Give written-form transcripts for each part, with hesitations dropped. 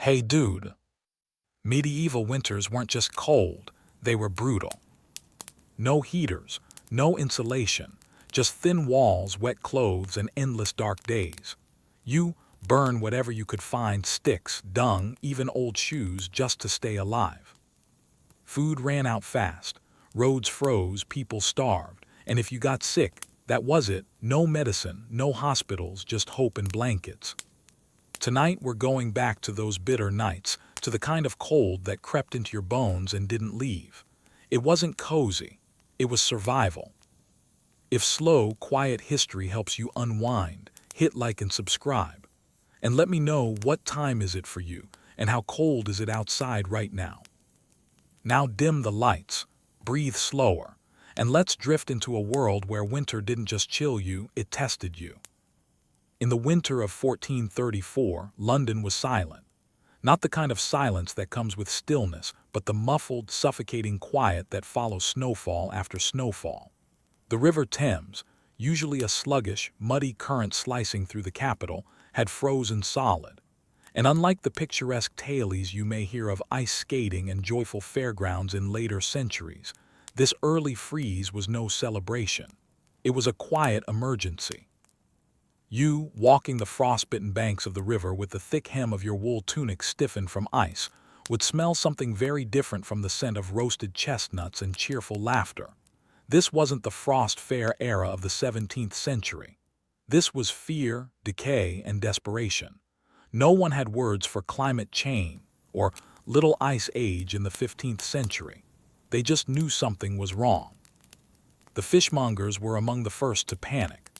Hey dude, medieval winters weren't just cold, they were brutal. No heaters, no insulation, just thin walls, wet clothes, and endless dark days. You burn whatever you could find, sticks, dung, even old shoes, just to stay alive. Food ran out fast, roads froze, people starved, and if you got sick, that was it. No medicine, no hospitals, just hope and blankets. Tonight we're going back to those bitter nights, to the kind of cold that crept into your bones and didn't leave. It wasn't cozy, it was survival. If slow, quiet history helps you unwind, hit like and subscribe. And let me know, what time is it for you, and how cold is it outside right now? Now dim the lights, breathe slower, and let's drift into a world where winter didn't just chill you, it tested you. In the winter of 1434, London was silent. Not the kind of silence that comes with stillness, but the muffled, suffocating quiet that follows snowfall after snowfall. The River Thames, usually a sluggish, muddy current slicing through the capital, had frozen solid. And unlike the picturesque tales you may hear of ice skating and joyful fairgrounds in later centuries, this early freeze was no celebration. It was a quiet emergency. You, walking the frostbitten banks of the river with the thick hem of your wool tunic stiffened from ice, would smell something very different from the scent of roasted chestnuts and cheerful laughter. This wasn't the frost fair era of the 17th century. This was fear, decay, and desperation. No one had words for climate change or little ice age in the 15th century. They just knew something was wrong. The fishmongers were among the first to panic.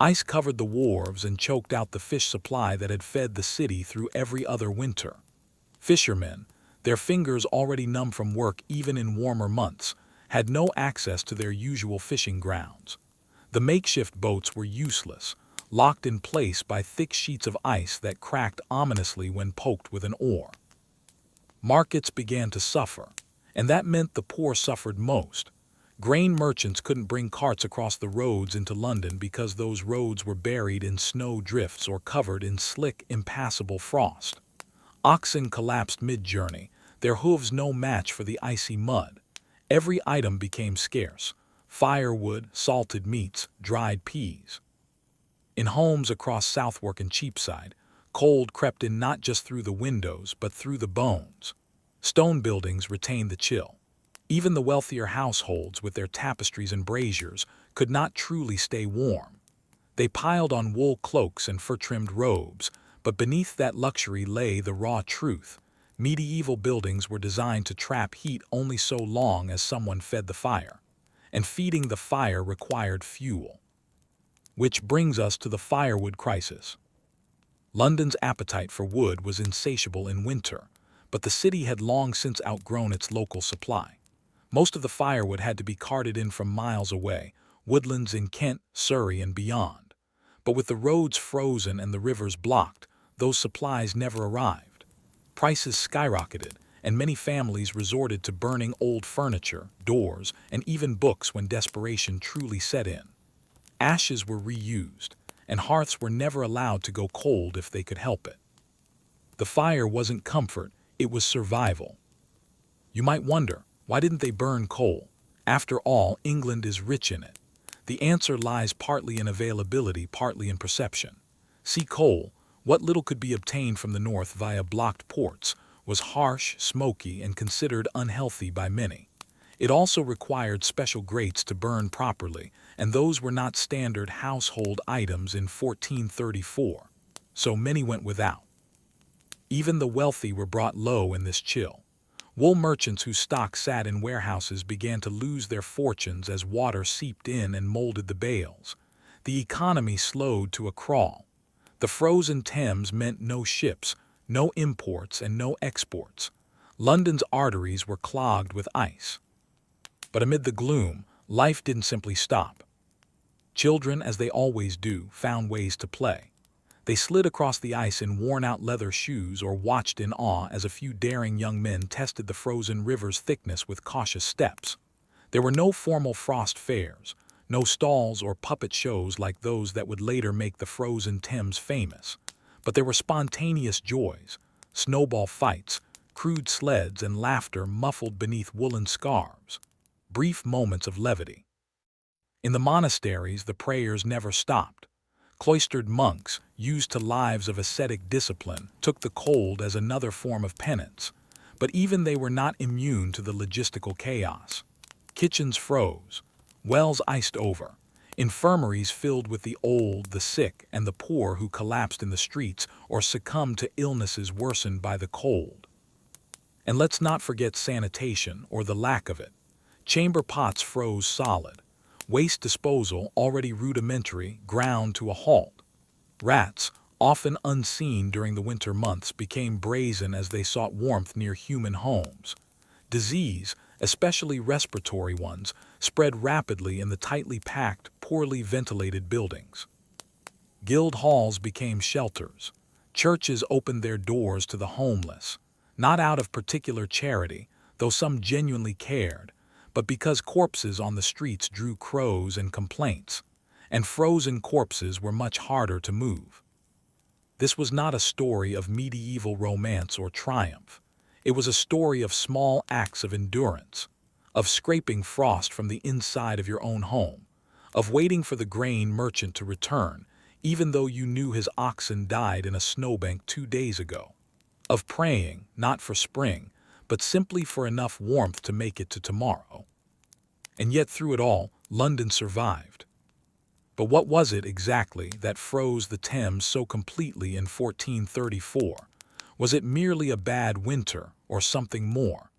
Ice covered the wharves and choked out the fish supply that had fed the city through every other winter. Fishermen, their fingers already numb from work even in warmer months, had no access to their usual fishing grounds. The makeshift boats were useless, locked in place by thick sheets of ice that cracked ominously when poked with an oar. Markets began to suffer, and that meant the poor suffered most. Grain merchants couldn't bring carts across the roads into London because those roads were buried in snow drifts or covered in slick, impassable frost. Oxen collapsed mid-journey, their hooves no match for the icy mud. Every item became scarce: firewood, salted meats, dried peas. In homes across Southwark and Cheapside, cold crept in not just through the windows but through the bones. Stone buildings retained the chill. Even the wealthier households with their tapestries and braziers could not truly stay warm. They piled on wool cloaks and fur-trimmed robes, but beneath that luxury lay the raw truth. Medieval buildings were designed to trap heat only so long as someone fed the fire. And feeding the fire required fuel. Which brings us to the firewood crisis. London's appetite for wood was insatiable in winter, but the city had long since outgrown its local supply. Most of the firewood had to be carted in from miles away, woodlands in Kent, Surrey, and beyond. But with the roads frozen and the rivers blocked, those supplies never arrived. Prices skyrocketed, and many families resorted to burning old furniture, doors, and even books when desperation truly set in. Ashes were reused, and hearths were never allowed to go cold if they could help it. The fire wasn't comfort, it was survival. You might wonder, why didn't they burn coal? After all, England is rich in it. The answer lies partly in availability, partly in perception. See, coal, what little could be obtained from the north via blocked ports, was harsh, smoky, and considered unhealthy by many. It also required special grates to burn properly, and those were not standard household items in 1434, so many went without. Even the wealthy were brought low in this chill. Wool merchants whose stock sat in warehouses began to lose their fortunes as water seeped in and molded the bales. The economy slowed to a crawl. The frozen Thames meant no ships, no imports, and no exports. London's arteries were clogged with ice. But amid the gloom, life didn't simply stop. Children, as they always do, found ways to play. They slid across the ice in worn-out leather shoes or watched in awe as a few daring young men tested the frozen river's thickness with cautious steps. There were no formal frost fairs, no stalls or puppet shows like those that would later make the frozen Thames famous. But there were spontaneous joys, snowball fights, crude sleds, and laughter muffled beneath woolen scarves. Brief moments of levity. In the monasteries, the prayers never stopped. Cloistered monks, used to lives of ascetic discipline, took the cold as another form of penance. But even they were not immune to the logistical chaos. Kitchens froze, wells iced over, infirmaries filled with the old, the sick, and the poor who collapsed in the streets or succumbed to illnesses worsened by the cold. And let's not forget sanitation, or the lack of it. Chamber pots froze solid. Waste disposal, already rudimentary, ground to a halt. Rats, often unseen during the winter months, became brazen as they sought warmth near human homes. Disease, especially respiratory ones, spread rapidly in the tightly packed, poorly ventilated buildings. Guild halls became shelters. Churches opened their doors to the homeless, not out of particular charity, though some genuinely cared, but because corpses on the streets drew crows and complaints, and frozen corpses were much harder to move. This was not a story of medieval romance or triumph. It was a story of small acts of endurance, of scraping frost from the inside of your own home, of waiting for the grain merchant to return, even though you knew his oxen died in a snowbank 2 days ago, of praying, not for spring, but simply for enough warmth to make it to tomorrow. And yet through it all, London survived. But what was it exactly that froze the Thames so completely in 1434? Was it merely a bad winter, or something more?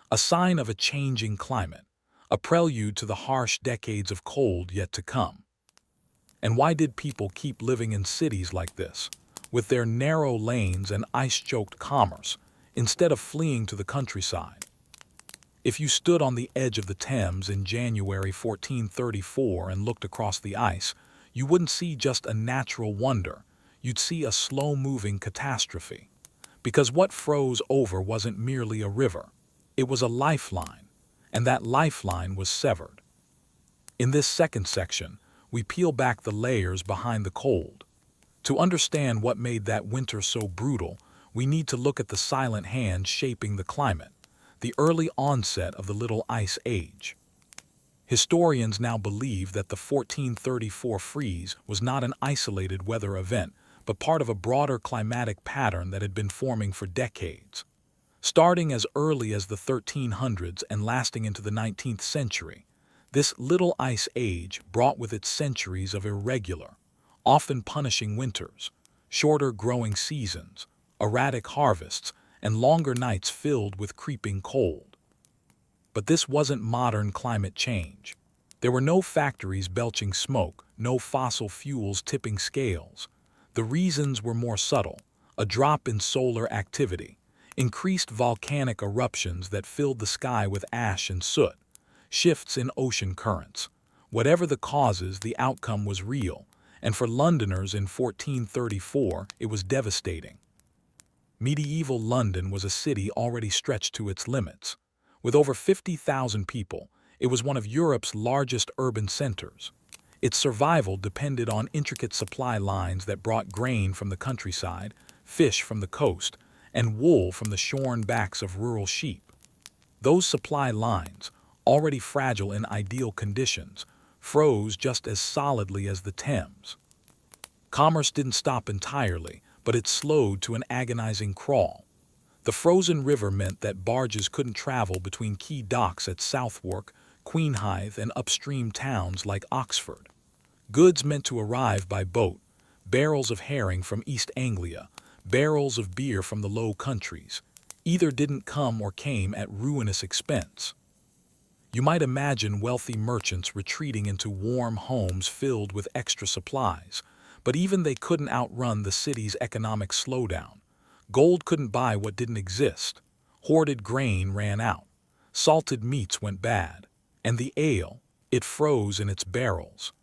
A sign of a changing climate, a prelude to the harsh decades of cold yet to come? And why did people keep living in cities like this, with their narrow lanes and ice-choked commerce, instead of fleeing to the countryside? If you stood on the edge of the Thames in January 1434 and looked across the ice, you wouldn't see just a natural wonder, you'd see a slow-moving catastrophe. Because what froze over wasn't merely a river, it was a lifeline, and that lifeline was severed. In this second section, we peel back the layers behind the cold. To understand what made that winter so brutal, we need to look at the silent hand shaping the climate, the early onset of the Little Ice Age. Historians now believe that the 1434 freeze was not an isolated weather event, but part of a broader climatic pattern that had been forming for decades. Starting as early as the 1300s and lasting into the 19th century, this Little Ice Age brought with it centuries of irregular, often punishing winters, shorter growing seasons, erratic harvests, and longer nights filled with creeping cold. But this wasn't modern climate change. There were no factories belching smoke, no fossil fuels tipping scales. The reasons were more subtle: a drop in solar activity, increased volcanic eruptions that filled the sky with ash and soot, shifts in ocean currents. Whatever the causes, the outcome was real, and for Londoners in 1434, it was devastating. Medieval London was a city already stretched to its limits. With over 50,000 people, it was one of Europe's largest urban centers. Its survival depended on intricate supply lines that brought grain from the countryside, fish from the coast, and wool from the shorn backs of rural sheep. Those supply lines, already fragile in ideal conditions, froze just as solidly as the Thames. Commerce didn't stop entirely, but it slowed to an agonizing crawl. The frozen river meant that barges couldn't travel between key docks at Southwark, Queenhithe, and upstream towns like Oxford. Goods meant to arrive by boat: barrels of herring from East Anglia, barrels of beer from the Low Countries. Either didn't come or came at ruinous expense. You might imagine wealthy merchants retreating into warm homes filled with extra supplies, but even they couldn't outrun the city's economic slowdown. Gold couldn't buy what didn't exist. Hoarded grain ran out. Salted meats went bad. And the ale, it froze in its barrels.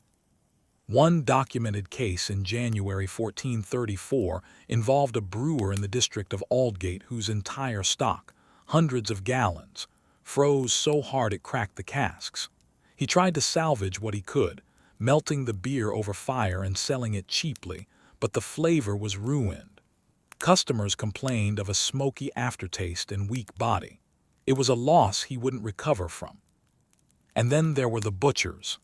One documented case in January 1434 involved a brewer in the district of Aldgate whose entire stock, hundreds of gallons, froze so hard it cracked the casks. He tried to salvage what he could, melting the beer over fire and selling it cheaply, but the flavor was ruined. Customers complained of a smoky aftertaste and weak body. It was a loss he wouldn't recover from. And then there were the butchers.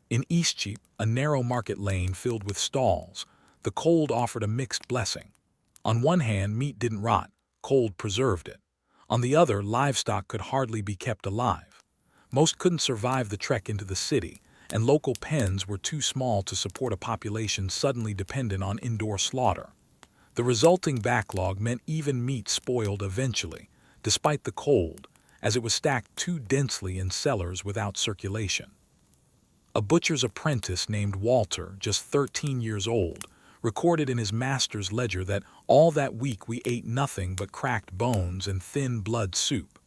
In Eastcheap, a narrow market lane filled with stalls, the cold offered a mixed blessing. On one hand, meat didn't rot, cold preserved it. On the other, livestock could hardly be kept alive. Most couldn't survive the trek into the city, and local pens were too small to support a population suddenly dependent on indoor slaughter. The resulting backlog meant even meat spoiled eventually, despite the cold, as it was stacked too densely in cellars without circulation. A butcher's apprentice named Walter, just 13 years old, recorded in his master's ledger that all that week we ate nothing but cracked bones and thin blood soup.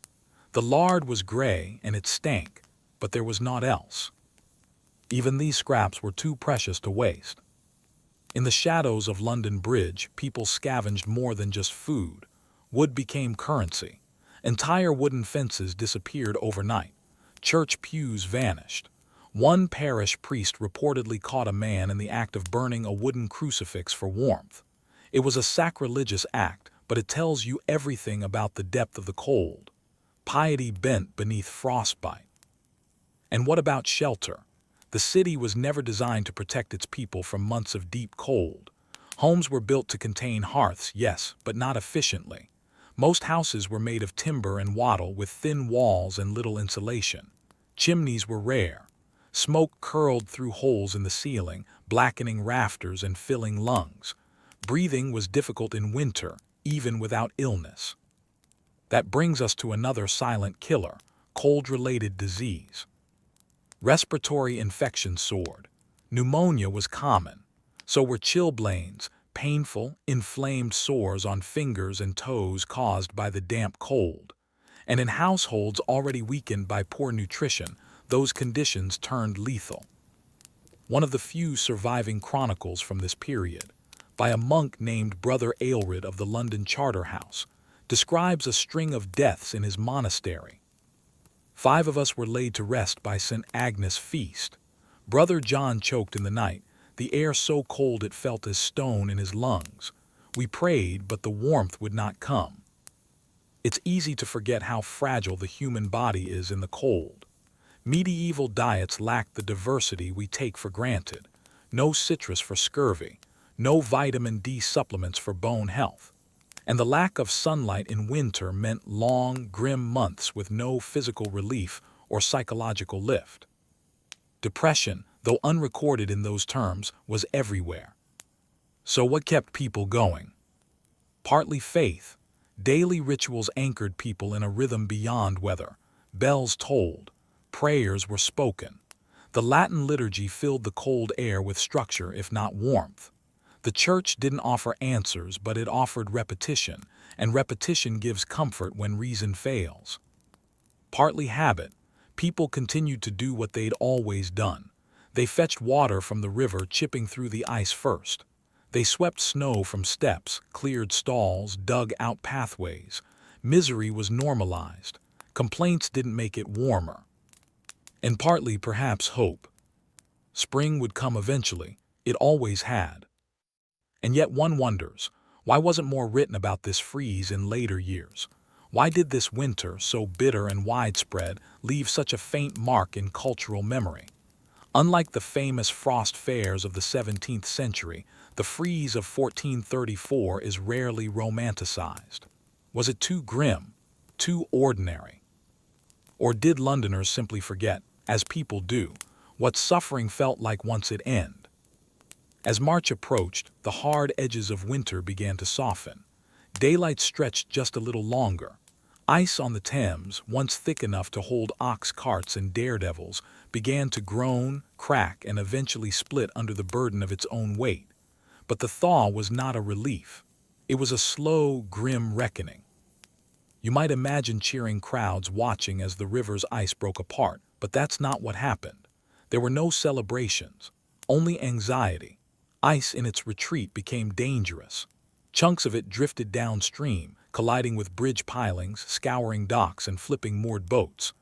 The lard was gray and it stank, but there was naught else. Even these scraps were too precious to waste. In the shadows of London Bridge, people scavenged more than just food. Wood became currency. Entire wooden fences disappeared overnight. Church pews vanished. One parish priest reportedly caught a man in the act of burning a wooden crucifix for warmth. It was a sacrilegious act, but it tells you everything about the depth of the cold. Piety bent beneath frostbite. And what about shelter? The city was never designed to protect its people from months of deep cold. Homes were built to contain hearths, yes, but not efficiently. Most houses were made of timber and wattle with thin walls and little insulation. Chimneys were rare. Smoke curled through holes in the ceiling, blackening rafters and filling lungs. Breathing was difficult in winter, even without illness. That brings us to another silent killer, cold-related disease. Respiratory infections soared. Pneumonia was common. So were chilblains, painful, inflamed sores on fingers and toes caused by the damp cold. And in households already weakened by poor nutrition, those conditions turned lethal. One of the few surviving chronicles from this period, by a monk named Brother Aelred of the London Charterhouse, describes a string of deaths in his monastery. 5 of us were laid to rest by St. Agnes' feast. Brother John choked in the night, the air so cold it felt as stone in his lungs. We prayed, but the warmth would not come. It's easy to forget how fragile the human body is in the cold. Medieval diets lacked the diversity we take for granted. No citrus for scurvy, no vitamin D supplements for bone health. And the lack of sunlight in winter meant long, grim months with no physical relief or psychological lift. Depression, though unrecorded in those terms, was everywhere. So what kept people going? Partly faith. Daily rituals anchored people in a rhythm beyond weather. Bells tolled. Prayers were spoken. The Latin liturgy filled the cold air with structure, if not warmth. The church didn't offer answers, but it offered repetition, and repetition gives comfort when reason fails. Partly habit, people continued to do what they'd always done. They fetched water from the river, chipping through the ice first. They swept snow from steps, cleared stalls, dug out pathways. Misery was normalized. Complaints didn't make it warmer. And partly, perhaps, hope. Spring would come eventually. It always had. And yet one wonders, why wasn't more written about this freeze in later years? Why did this winter, so bitter and widespread, leave such a faint mark in cultural memory? Unlike the famous frost fairs of the 17th century, the freeze of 1434 is rarely romanticized. Was it too grim, too ordinary? Or did Londoners simply forget, as people do, what suffering felt like once it ended? As March approached, the hard edges of winter began to soften. Daylight stretched just a little longer. Ice on the Thames, once thick enough to hold ox carts and daredevils, began to groan, crack, and eventually split under the burden of its own weight. But the thaw was not a relief. It was a slow, grim reckoning. You might imagine cheering crowds watching as the river's ice broke apart, but that's not what happened. There were no celebrations, only anxiety. Ice in its retreat became dangerous. Chunks of it drifted downstream, colliding with bridge pilings, scouring docks, and flipping moored boats.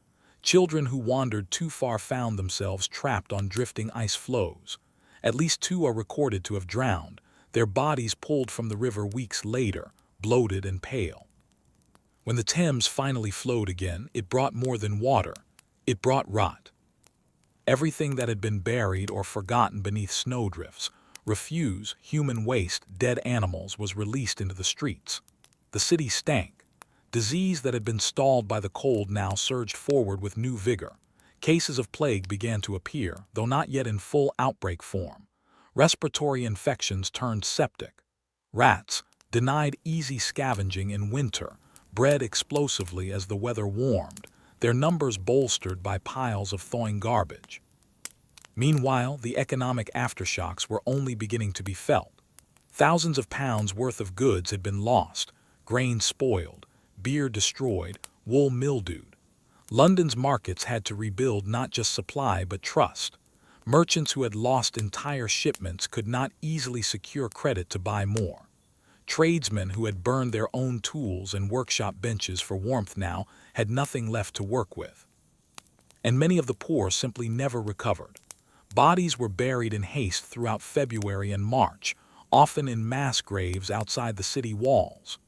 Children who wandered too far found themselves trapped on drifting ice floes. At least 2 are recorded to have drowned. their bodies pulled from the river weeks later, bloated and pale. When the Thames finally flowed again, it brought more than water. It brought rot. Everything that had been buried or forgotten beneath snowdrifts, refuse, human waste, dead animals was released into the streets. The city stank. Disease that had been stalled by the cold now surged forward with new vigor. Cases of plague began to appear, though not yet in full outbreak form. Respiratory infections turned septic. Rats, denied easy scavenging in winter, bred explosively as the weather warmed, their numbers bolstered by piles of thawing garbage. Meanwhile, the economic aftershocks were only beginning to be felt. Thousands of pounds worth of goods had been lost, grain spoiled, beer destroyed, wool mildewed. London's markets had to rebuild not just supply but trust. Merchants who had lost entire shipments could not easily secure credit to buy more. Tradesmen who had burned their own tools and workshop benches for warmth now had nothing left to work with. And many of the poor simply never recovered. Bodies were buried in haste throughout February and March, often in mass graves outside the city walls.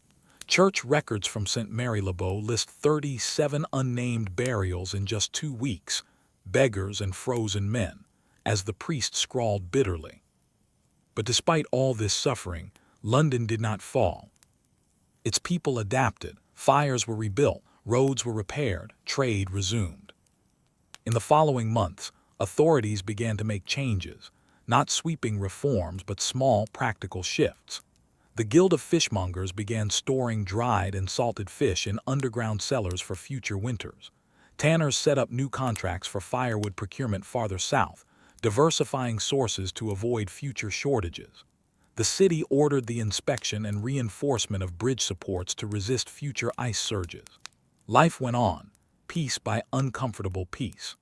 Church records from St. Mary-le-Bow list 37 unnamed burials in just 2 weeks, beggars and frozen men, as the priest scrawled bitterly. But despite all this suffering, London did not fall. Its people adapted, fires were rebuilt, roads were repaired, trade resumed. In the following months, authorities began to make changes, not sweeping reforms but small, practical shifts. The Guild of Fishmongers began storing dried and salted fish in underground cellars for future winters. Tanners set up new contracts for firewood procurement farther south, diversifying sources to avoid future shortages. The city ordered the inspection and reinforcement of bridge supports to resist future ice surges. Life went on, piece by uncomfortable piece.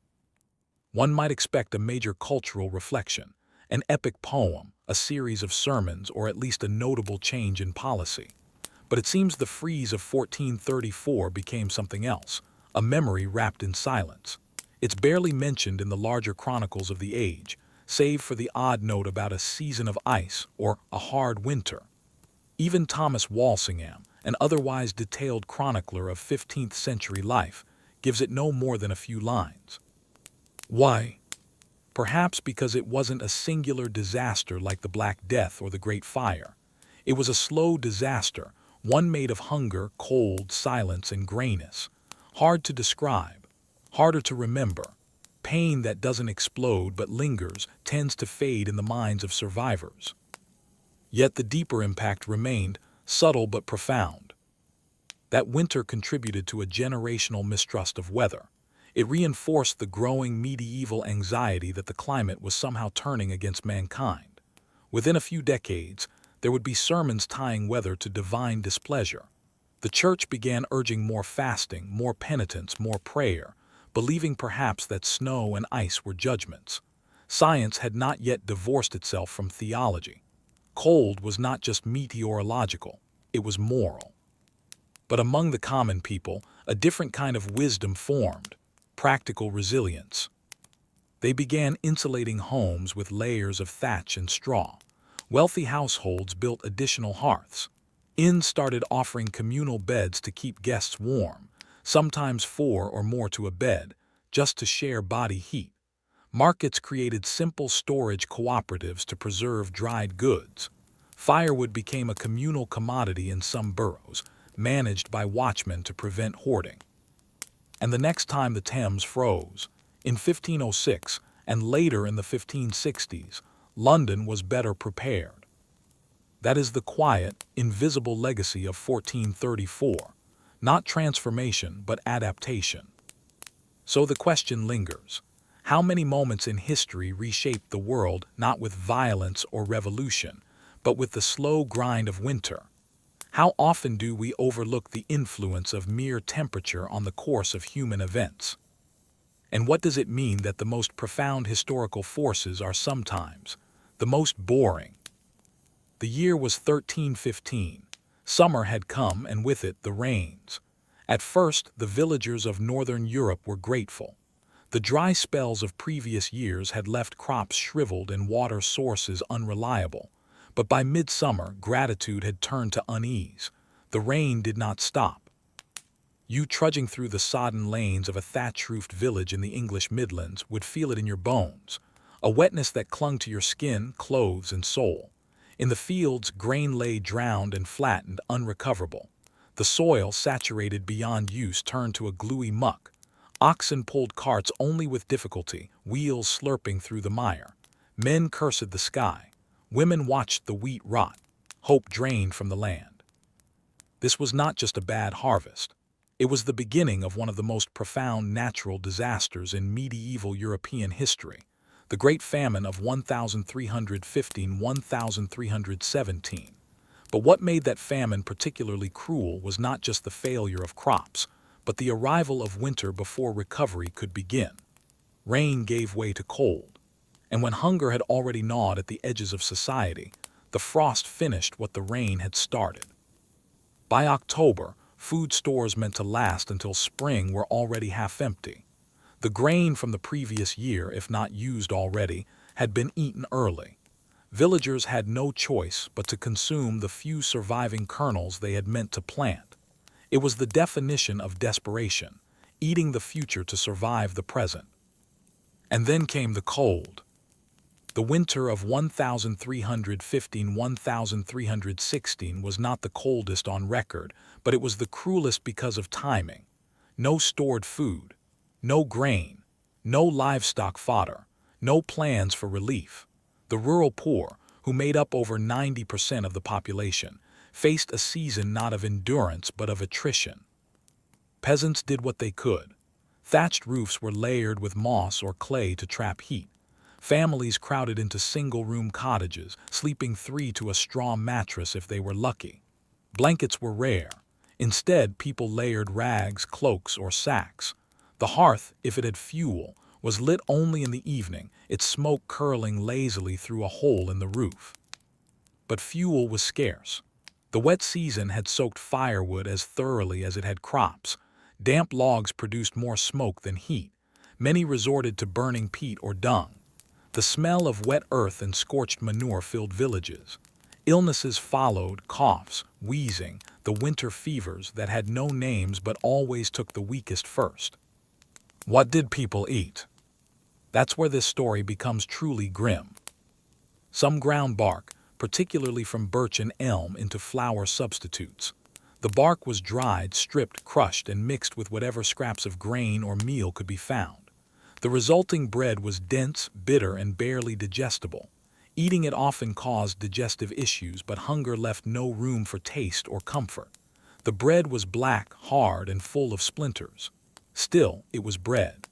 One might expect a major cultural reflection, an epic poem, a series of sermons, or at least a notable change in policy. But it seems the freeze of 1434 became something else, a memory wrapped in silence. It's barely mentioned in the larger chronicles of the age, save for the odd note about a season of ice or a hard winter. Even Thomas Walsingham, an otherwise detailed chronicler of 15th century life, gives it no more than a few lines. Why? Perhaps because it wasn't a singular disaster like the Black Death or the Great Fire. It was a slow disaster, one made of hunger, cold, silence, and grayness. Hard to describe, harder to remember. Pain that doesn't explode but lingers tends to fade in the minds of survivors. Yet the deeper impact remained, subtle but profound. That winter contributed to a generational mistrust of weather. It reinforced the growing medieval anxiety that the climate was somehow turning against mankind. Within a few decades, there would be sermons tying weather to divine displeasure. The church began urging more fasting, more penitence, more prayer, believing perhaps that snow and ice were judgments. Science had not yet divorced itself from theology. Cold was not just meteorological, it was moral. But among the common people, a different kind of wisdom formed, practical resilience. They began insulating homes with layers of thatch and straw. Wealthy households built additional hearths. Inns started offering communal beds to keep guests warm, sometimes 4 or more to a bed, just to share body heat. Markets created simple storage cooperatives to preserve dried goods. Firewood became a communal commodity in some boroughs, managed by watchmen to prevent hoarding. And the next time the Thames froze, in 1506 and later in the 1560s, London was better prepared. That is the quiet, invisible legacy of 1434, not transformation but adaptation. So the question lingers. How many moments in history reshaped the world not with violence or revolution, but with the slow grind of winter? How often do we overlook the influence of mere temperature on the course of human events? And what does it mean that the most profound historical forces are sometimes the most boring? The year was 1315. Summer had come, and with it the rains. At first, the villagers of northern Europe were grateful. The dry spells of previous years had left crops shriveled and water sources unreliable. But by midsummer, gratitude had turned to unease. The rain did not stop. You trudging through the sodden lanes of a thatch-roofed village in the English Midlands would feel it in your bones, a wetness that clung to your skin, clothes, and soul. In the fields, grain lay drowned and flattened, unrecoverable. The soil, saturated beyond use, turned to a gluey muck. Oxen pulled carts only with difficulty, wheels slurping through the mire. Men cursed the sky. Women watched the wheat rot. Hope drained from the land. This was not just a bad harvest. It was the beginning of one of the most profound natural disasters in medieval European history, the Great Famine of 1315–1317. But what made that famine particularly cruel was not just the failure of crops, but the arrival of winter before recovery could begin. Rain gave way to cold, and when hunger had already gnawed at the edges of society, the frost finished what the rain had started. By October, food stores meant to last until spring were already half empty. The grain from the previous year, if not used already, had been eaten early. Villagers had no choice but to consume the few surviving kernels they had meant to plant. It was the definition of desperation, eating the future to survive the present. And then came the cold. The winter of 1315–1316 was not the coldest on record, but it was the cruelest because of timing. No stored food, no grain, no livestock fodder, no plans for relief. The rural poor, who made up over 90% of the population, faced a season not of endurance but of attrition. Peasants did what they could. Thatched roofs were layered with moss or clay to trap heat. Families crowded into single-room cottages, sleeping 3 to a straw mattress if they were lucky. Blankets were rare. Instead, people layered rags, cloaks, or sacks. The hearth, if it had fuel, was lit only in the evening, its smoke curling lazily through a hole in the roof. But fuel was scarce. The wet season had soaked firewood as thoroughly as it had crops. Damp logs produced more smoke than heat. Many resorted to burning peat or dung. The smell of wet earth and scorched manure filled villages. Illnesses followed, coughs, wheezing, the winter fevers that had no names but always took the weakest first. What did people eat? That's where this story becomes truly grim. Some ground bark, particularly from birch and elm, into flour substitutes. The bark was dried, stripped, crushed, and mixed with whatever scraps of grain or meal could be found. The resulting bread was dense, bitter, and barely digestible. Eating it often caused digestive issues, but hunger left no room for taste or comfort. The bread was black, hard, and full of splinters. Still, it was bread.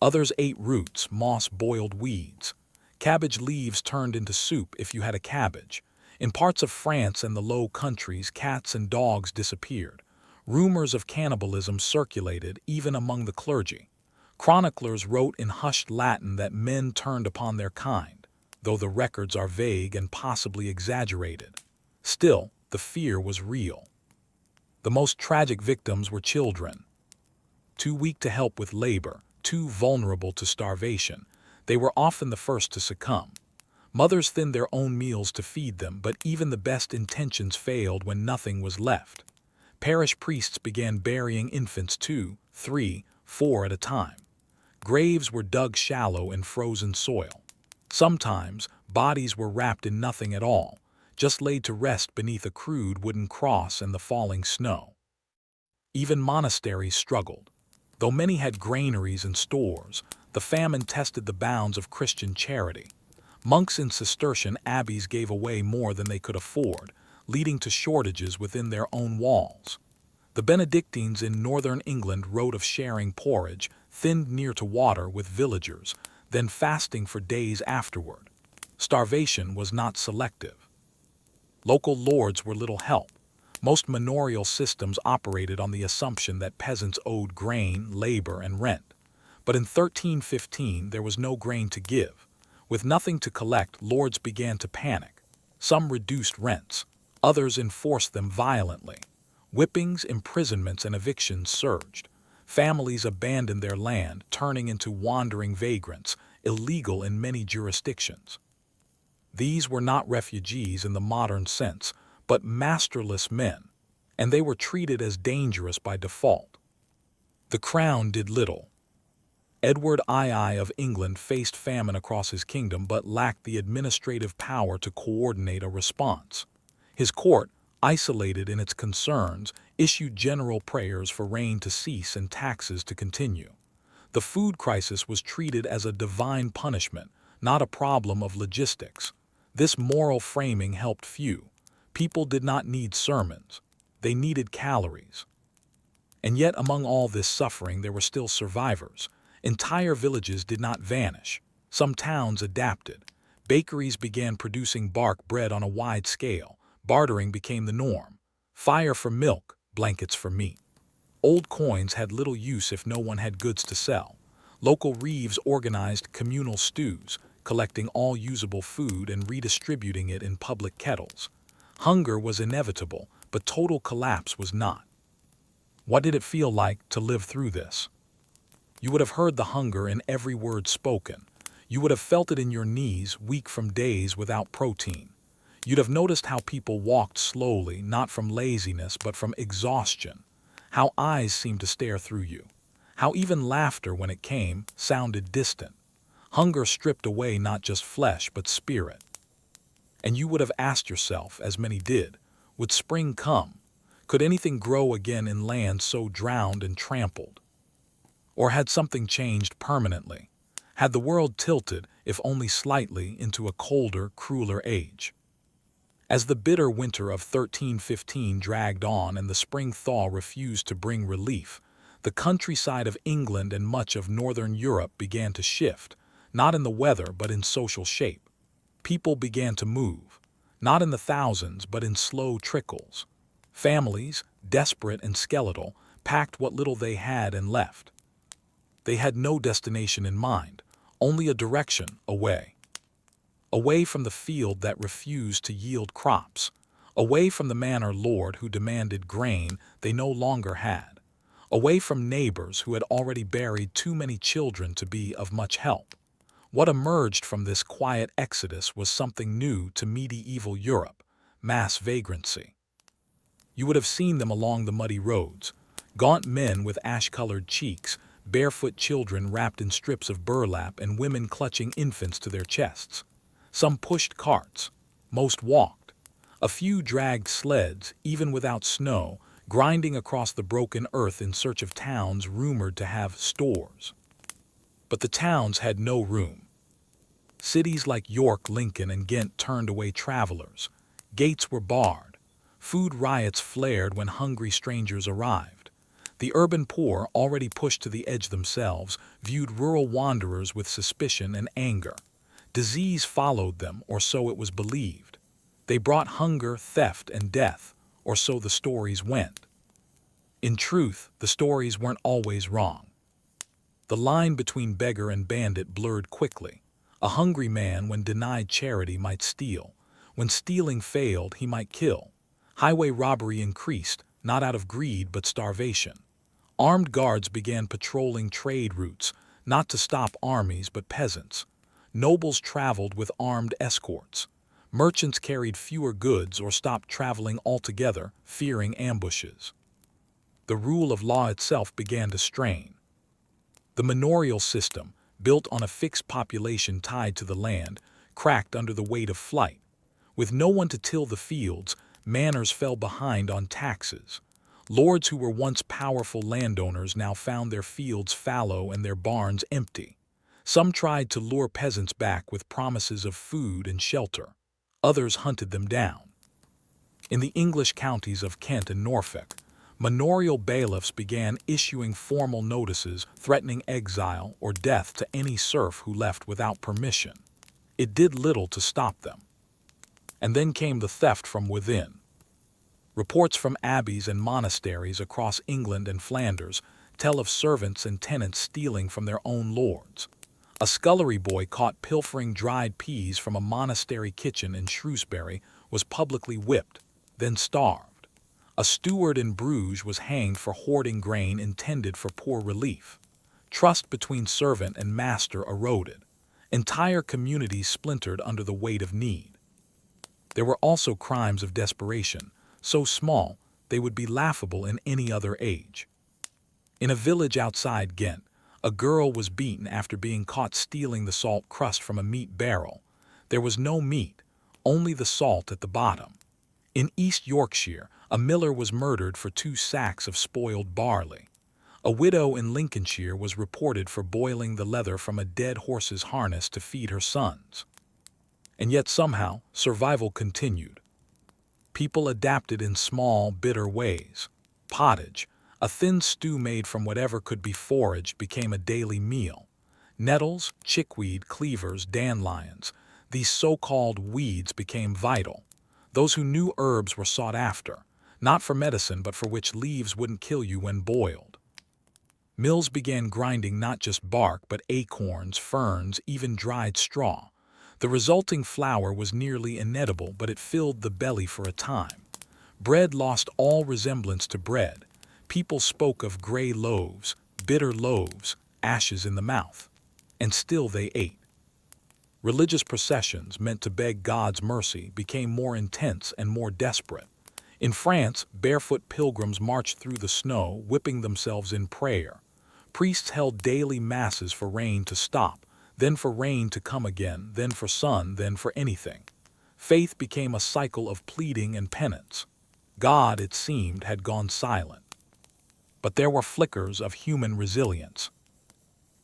Others ate roots, moss-boiled weeds. Cabbage leaves turned into soup if you had a cabbage. In parts of France and the Low Countries, cats and dogs disappeared. Rumors of cannibalism circulated even among the clergy. Chroniclers wrote in hushed Latin that men turned upon their kind, though the records are vague and possibly exaggerated. Still, the fear was real. The most tragic victims were children. Too weak to help with labor, too vulnerable to starvation, they were often the first to succumb. Mothers thinned their own meals to feed them, but even the best intentions failed when nothing was left. Parish priests began burying infants 2, 3, 4 at a time. Graves were dug shallow in frozen soil. Sometimes, bodies were wrapped in nothing at all, just laid to rest beneath a crude wooden cross and the falling snow. Even monasteries struggled. Though many had granaries and stores, the famine tested the bounds of Christian charity. Monks in Cistercian abbeys gave away more than they could afford, leading to shortages within their own walls. The Benedictines in northern England wrote of sharing porridge, thinned near to water, with villagers, then fasting for days afterward. Starvation was not selective. Local lords were little help. Most manorial systems operated on the assumption that peasants owed grain, labor, and rent. But in 1315 there was no grain to give. With nothing to collect, lords began to panic. Some reduced rents. Others enforced them violently. Whippings, imprisonments, and evictions surged. Families abandoned their land, turning into wandering vagrants, illegal in many jurisdictions. These were not refugees in the modern sense, but masterless men, and they were treated as dangerous by default. The crown did little. Edward II of England faced famine across his kingdom but lacked the administrative power to coordinate a response. His court, isolated in its concerns, issued general prayers for rain to cease and taxes to continue. The food crisis was treated as a divine punishment, not a problem of logistics. This moral framing helped few. People did not need sermons. They needed calories. And yet among all this suffering there were still survivors. Entire villages did not vanish. Some towns adapted. Bakeries began producing bark bread on a wide scale. Bartering became the norm. Fire for milk, blankets for meat. Old coins had little use if no one had goods to sell. Local reeves organized communal stews, collecting all usable food and redistributing it in public kettles. Hunger was inevitable, but total collapse was not. What did it feel like to live through this? You would have heard the hunger in every word spoken. You would have felt it in your knees, weak from days without protein. You'd have noticed how people walked slowly, not from laziness, but from exhaustion. How eyes seemed to stare through you. How even laughter, when it came, sounded distant. Hunger stripped away not just flesh, but spirit. And you would have asked yourself, as many did, would spring come? Could anything grow again in land so drowned and trampled? Or had something changed permanently? Had the world tilted, if only slightly, into a colder, crueler age? As the bitter winter of 1315 dragged on and the spring thaw refused to bring relief, the countryside of England and much of northern Europe began to shift, not in the weather but in social shape. People began to move, not in the thousands but in slow trickles. Families, desperate and skeletal, packed what little they had and left. They had no destination in mind, only a direction away. Away from the field that refused to yield crops, away from the man or lord who demanded grain they no longer had, away from neighbors who had already buried too many children to be of much help. What emerged from this quiet exodus was something new to medieval Europe: mass vagrancy. You would have seen them along the muddy roads, gaunt men with ash-colored cheeks, barefoot children wrapped in strips of burlap, and women clutching infants to their chests. Some pushed carts, most walked. A few dragged sleds, even without snow, grinding across the broken earth in search of towns rumored to have stores. But the towns had no room. Cities like York, Lincoln, and Ghent turned away travelers. Gates were barred. Food riots flared when hungry strangers arrived. The urban poor, already pushed to the edge themselves, viewed rural wanderers with suspicion and anger. Disease followed them, or so it was believed. They brought hunger, theft, and death, or so the stories went. In truth, the stories weren't always wrong. The line between beggar and bandit blurred quickly. A hungry man, when denied charity, might steal. When stealing failed, he might kill. Highway robbery increased, not out of greed but starvation. Armed guards began patrolling trade routes, not to stop armies but peasants. Nobles traveled with armed escorts. Merchants carried fewer goods or stopped traveling altogether, fearing ambushes. The rule of law itself began to strain. The manorial system, built on a fixed population tied to the land, cracked under the weight of flight. With no one to till the fields, manors fell behind on taxes. Lords who were once powerful landowners now found their fields fallow and their barns empty. Some tried to lure peasants back with promises of food and shelter. Others hunted them down. In the English counties of Kent and Norfolk, manorial bailiffs began issuing formal notices threatening exile or death to any serf who left without permission. It did little to stop them. And then came the theft from within. Reports from abbeys and monasteries across England and Flanders tell of servants and tenants stealing from their own lords. A scullery boy caught pilfering dried peas from a monastery kitchen in Shrewsbury was publicly whipped, then starved. A steward in Bruges was hanged for hoarding grain intended for poor relief. Trust between servant and master eroded, Entire communities splintered under the weight of need. There were also crimes of desperation, so small they would be laughable in any other age. In a village outside Ghent, a girl was beaten after being caught stealing the salt crust from a meat barrel. There was no meat, only the salt at the bottom. In East Yorkshire, a miller was murdered for 2 sacks of spoiled barley. A widow in Lincolnshire was reported for boiling the leather from a dead horse's harness to feed her sons. And yet somehow, survival continued. People adapted in small, bitter ways. Pottage, a thin stew made from whatever could be foraged, became a daily meal. Nettles, chickweed, cleavers, dandelions, these so-called weeds became vital. Those who knew herbs were sought after, not for medicine but for which leaves wouldn't kill you when boiled. Mills began grinding not just bark but acorns, ferns, even dried straw. The resulting flour was nearly inedible, but it filled the belly for a time. Bread lost all resemblance to bread. People spoke of gray loaves, bitter loaves, ashes in the mouth. And still they ate. Religious processions meant to beg God's mercy became more intense and more desperate. In France, barefoot pilgrims marched through the snow, whipping themselves in prayer. Priests held daily masses for rain to stop, then for rain to come again, then for sun, then for anything. Faith became a cycle of pleading and penance. God, it seemed, had gone silent. But there were flickers of human resilience.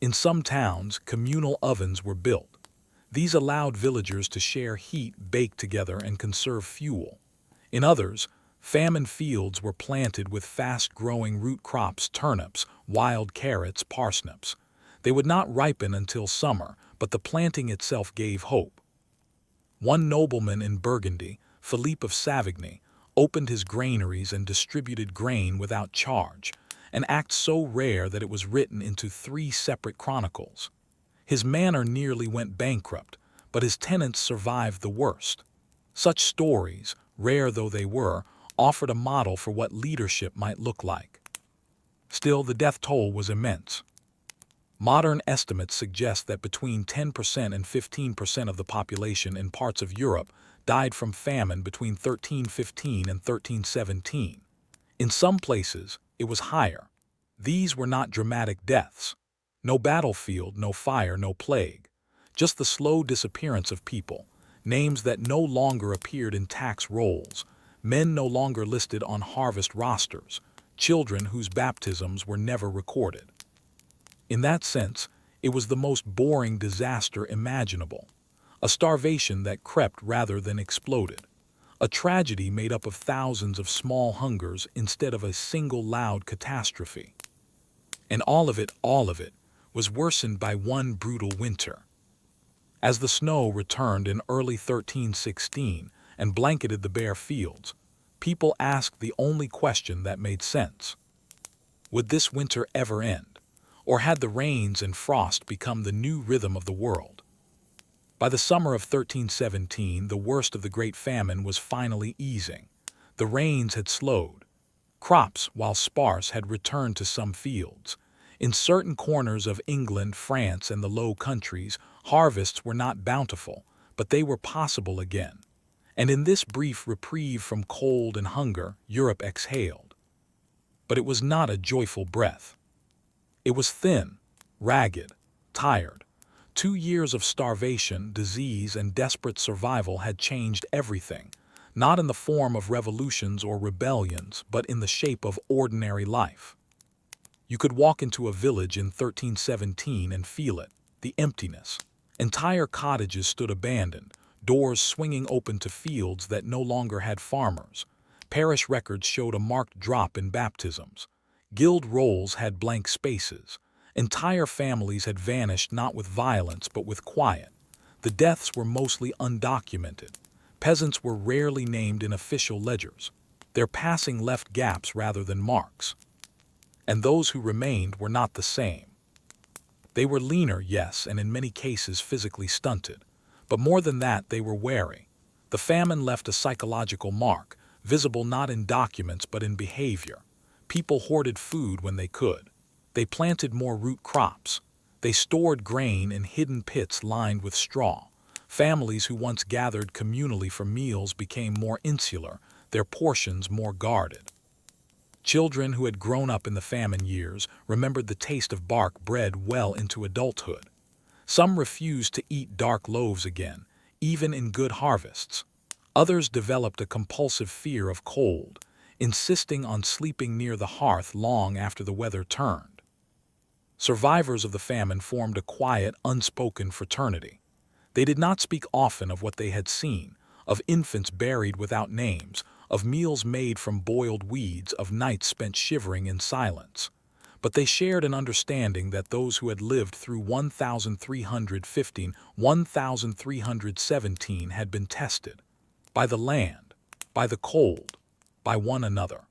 In some towns, communal ovens were built. These allowed villagers to share heat, bake together, and conserve fuel. In others, famine fields were planted with fast-growing root crops, turnips, wild carrots, parsnips. They would not ripen until summer, but the planting itself gave hope. One nobleman in Burgundy, Philippe of Savigny, opened his granaries and distributed grain without charge, an act so rare that it was written into 3 separate chronicles. His manor nearly went bankrupt, but his tenants survived the worst. Such stories, rare though they were, offered a model for what leadership might look like. Still, the death toll was immense. Modern estimates suggest that between 10% and 15% of the population in parts of Europe died from famine between 1315 and 1317. In some places, it was higher. These were not dramatic deaths. No battlefield, no fire, no plague. Just the slow disappearance of people, names that no longer appeared in tax rolls, men no longer listed on harvest rosters, children whose baptisms were never recorded. In that sense, it was the most boring disaster imaginable. A starvation that crept rather than exploded. A tragedy made up of thousands of small hungers instead of a single loud catastrophe. And all of it, was worsened by one brutal winter. As the snow returned in early 1316 and blanketed the bare fields, people asked the only question that made sense. Would this winter ever end? Or had the rains and frost become the new rhythm of the world? By the summer of 1317, the worst of the Great Famine was finally easing. The rains had slowed. Crops, while sparse, had returned to some fields. In certain corners of England, France, and the Low Countries, harvests were not bountiful, but they were possible again. And in this brief reprieve from cold and hunger, Europe exhaled. But it was not a joyful breath. It was thin, ragged, tired. 2 years of starvation, disease, and desperate survival had changed everything, not in the form of revolutions or rebellions, but in the shape of ordinary life. You could walk into a village in 1317 and feel it, the emptiness. Entire cottages stood abandoned, doors swinging open to fields that no longer had farmers. Parish records showed a marked drop in baptisms. Guild rolls had blank spaces. Entire families had vanished not with violence but with quiet. The deaths were mostly undocumented. Peasants were rarely named in official ledgers. Their passing left gaps rather than marks. And those who remained were not the same. They were leaner, yes, and in many cases physically stunted. But more than that, they were wary. The famine left a psychological mark, visible not in documents but in behavior. People hoarded food when they could. They planted more root crops. They stored grain in hidden pits lined with straw. Families who once gathered communally for meals became more insular, their portions more guarded. Children who had grown up in the famine years remembered the taste of bark bread well into adulthood. Some refused to eat dark loaves again, even in good harvests. Others developed a compulsive fear of cold, insisting on sleeping near the hearth long after the weather turned. Survivors of the famine formed a quiet, unspoken fraternity. They did not speak often of what they had seen, of infants buried without names, of meals made from boiled weeds, of nights spent shivering in silence. But they shared an understanding that those who had lived through 1315, 1317 had been tested by the land, by the cold, by one another.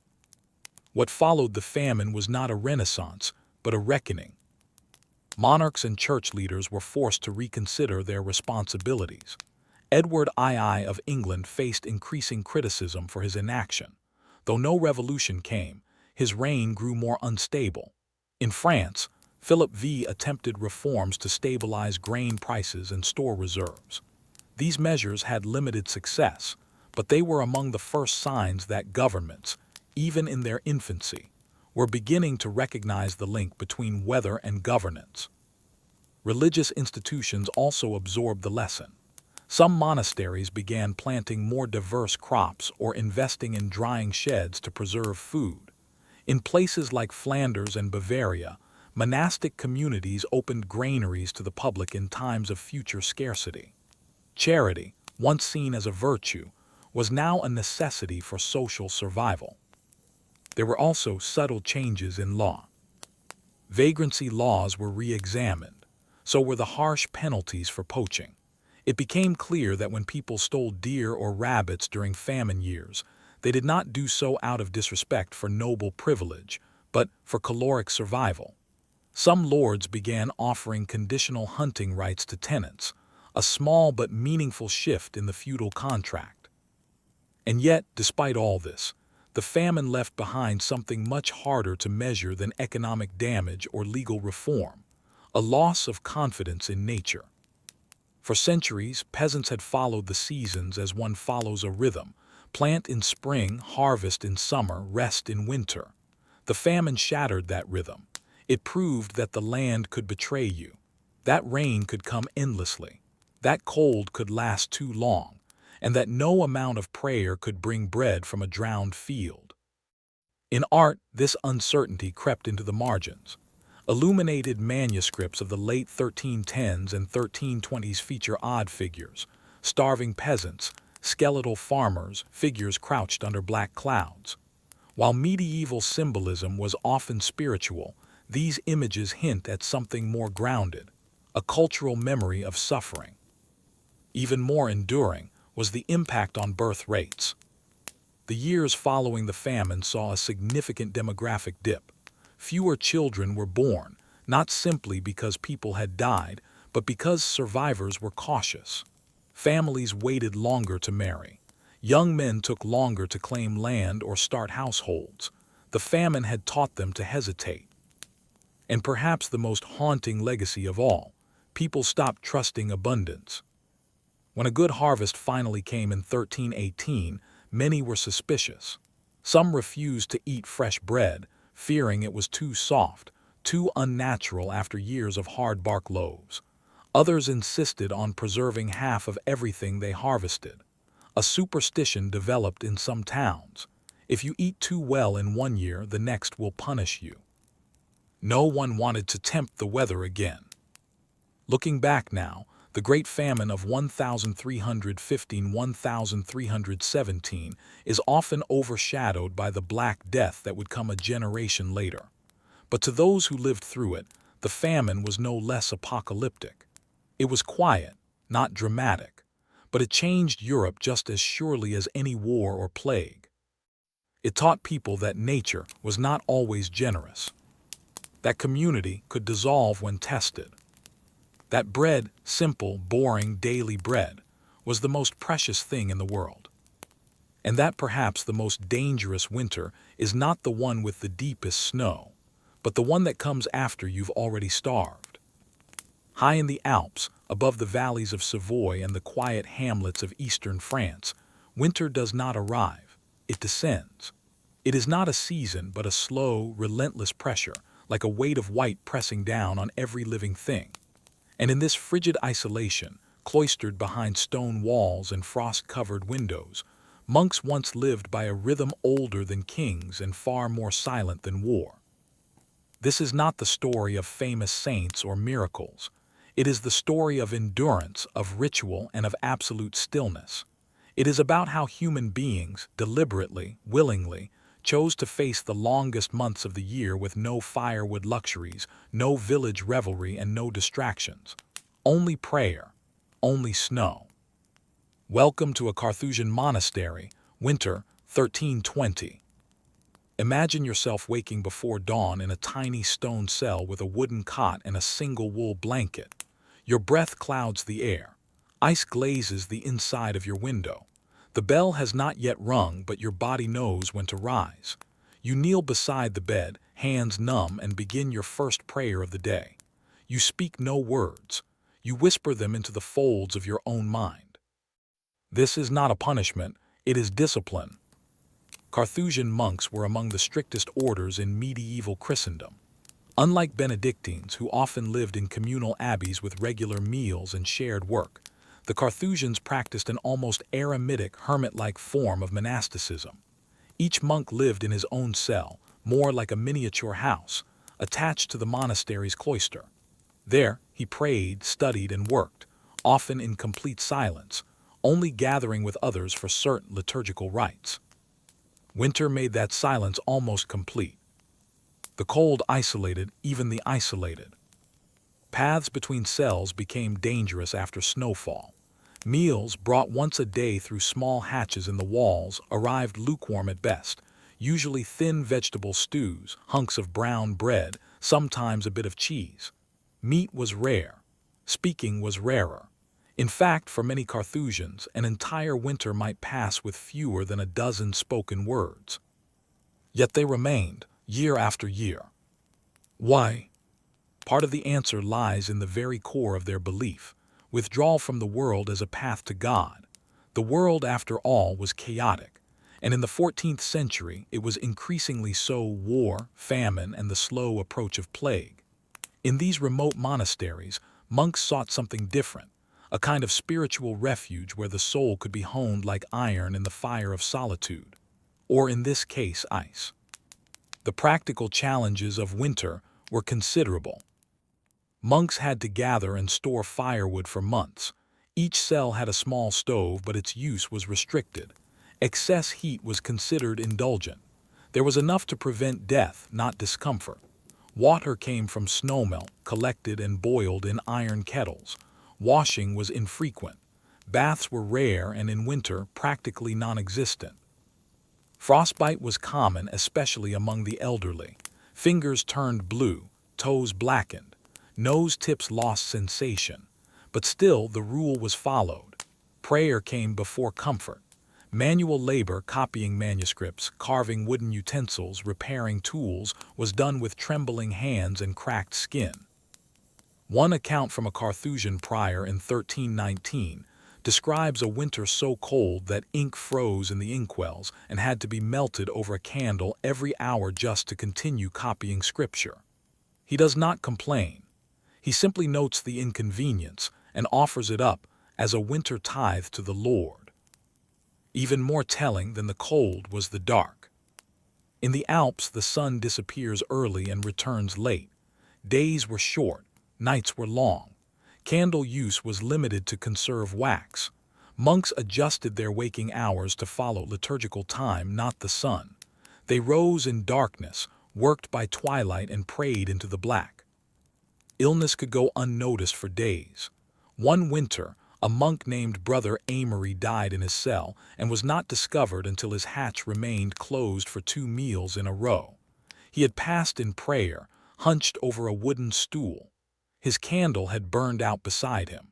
What followed the famine was not a renaissance, but a reckoning. Monarchs and church leaders were forced to reconsider their responsibilities. Edward II of England faced increasing criticism for his inaction. Though no revolution came, his reign grew more unstable. In France, Philip V attempted reforms to stabilize grain prices and store reserves. These measures had limited success, but they were among the first signs that governments, even in their infancy, were beginning to recognize the link between weather and governance. Religious institutions also absorbed the lesson. Some monasteries began planting more diverse crops or investing in drying sheds to preserve food. In places like Flanders and Bavaria, monastic communities opened granaries to the public in times of future scarcity. Charity, once seen as a virtue, was now a necessity for social survival. There were also subtle changes in law. Vagrancy laws were re-examined, so were the harsh penalties for poaching. It became clear that when people stole deer or rabbits during famine years, they did not do so out of disrespect for noble privilege, but for caloric survival. Some lords began offering conditional hunting rights to tenants, a small but meaningful shift in the feudal contract. And yet, despite all this, the famine left behind something much harder to measure than economic damage or legal reform: a loss of confidence in nature. For centuries, peasants had followed the seasons as one follows a rhythm: plant in spring, harvest in summer, rest in winter. The famine shattered that rhythm. It proved that the land could betray you. That rain could come endlessly. That cold could last too long, and that no amount of prayer could bring bread from a drowned field. In art, this uncertainty crept into the margins. Illuminated manuscripts of the late 1310s and 1320s feature odd figures: starving peasants, skeletal farmers, figures crouched under black clouds. While medieval symbolism was often spiritual, these images hint at something more grounded: a cultural memory of suffering. Even more enduring was the impact on birth rates. The years following the famine saw a significant demographic dip. Fewer children were born, not simply because people had died, but because survivors were cautious. Families waited longer to marry. Young men took longer to claim land or start households. The famine had taught them to hesitate. And perhaps the most haunting legacy of all, people stopped trusting abundance. When a good harvest finally came in 1318, many were suspicious. Some refused to eat fresh bread, fearing it was too soft, too unnatural after years of hard bark loaves. Others insisted on preserving half of everything they harvested. A superstition developed in some towns: if you eat too well in one year, the next will punish you. No one wanted to tempt the weather again. Looking back now, the Great Famine of 1315–1317 is often overshadowed by the Black Death that would come a generation later. But to those who lived through it, the famine was no less apocalyptic. It was quiet, not dramatic, but it changed Europe just as surely as any war or plague. It taught people that nature was not always generous, that community could dissolve when tested, that bread, simple, boring, daily bread, was the most precious thing in the world. And that perhaps the most dangerous winter is not the one with the deepest snow, but the one that comes after you've already starved. High in the Alps, above the valleys of Savoy and the quiet hamlets of eastern France, winter does not arrive, it descends. It is not a season but a slow, relentless pressure, like a weight of white pressing down on every living thing. And in this frigid isolation, cloistered behind stone walls and frost-covered windows, monks once lived by a rhythm older than kings and far more silent than war. This is not the story of famous saints or miracles. It is the story of endurance, of ritual, and of absolute stillness. It is about how human beings, deliberately, willingly, chose to face the longest months of the year with no firewood luxuries, no village revelry, and no distractions. Only prayer, only snow. Welcome to a Carthusian monastery, winter 1320. Imagine yourself waking before dawn in a tiny stone cell with a wooden cot and a single wool blanket. Your breath clouds the air. Ice glazes the inside of your window. The bell has not yet rung, but your body knows when to rise. You kneel beside the bed, hands numb, and begin your first prayer of the day. You speak no words. You whisper them into the folds of your own mind. This is not a punishment, it is discipline. Carthusian monks were among the strictest orders in medieval Christendom. Unlike Benedictines, who often lived in communal abbeys with regular meals and shared work, the Carthusians practiced an almost eremitic, hermit-like form of monasticism. Each monk lived in his own cell, more like a miniature house, attached to the monastery's cloister. There, he prayed, studied, and worked, often in complete silence, only gathering with others for certain liturgical rites. Winter made that silence almost complete. The cold isolated even the isolated. Paths between cells became dangerous after snowfall. Meals, brought once a day through small hatches in the walls, arrived lukewarm at best, usually thin vegetable stews, hunks of brown bread, sometimes a bit of cheese. Meat was rare. Speaking was rarer. In fact, for many Carthusians, an entire winter might pass with fewer than a dozen spoken words. Yet they remained, year after year. Why? Part of the answer lies in the very core of their belief: withdrawal from the world as a path to God. The world, after all, was chaotic, and in the 14th century it was increasingly so: war, famine, and the slow approach of plague. In these remote monasteries, monks sought something different, a kind of spiritual refuge where the soul could be honed like iron in the fire of solitude, or in this case, ice. The practical challenges of winter were considerable. Monks had to gather and store firewood for months. Each cell had a small stove, but its use was restricted. Excess heat was considered indulgent. There was enough to prevent death, not discomfort. Water came from snowmelt, collected and boiled in iron kettles. Washing was infrequent. Baths were rare and in winter practically non-existent. Frostbite was common, especially among the elderly. Fingers turned blue, toes blackened, nose tips lost sensation. But still the rule was followed. Prayer came before comfort. Manual labor, copying manuscripts, carving wooden utensils, repairing tools, was done with trembling hands and cracked skin. One account from a Carthusian prior in 1319 describes a winter so cold that ink froze in the inkwells and had to be melted over a candle every hour just to continue copying scripture. He does not complain. He simply notes the inconvenience and offers it up as a winter tithe to the Lord. Even more telling than the cold was the dark. In the Alps, the sun disappears early and returns late. Days were short, nights were long. Candle use was limited to conserve wax. Monks adjusted their waking hours to follow liturgical time, not the sun. They rose in darkness, worked by twilight, and prayed into the black. Illness could go unnoticed for days. One winter, a monk named Brother Amory died in his cell and was not discovered until his hatch remained closed for 2 meals in a row. He had passed in prayer, hunched over a wooden stool. His candle had burned out beside him.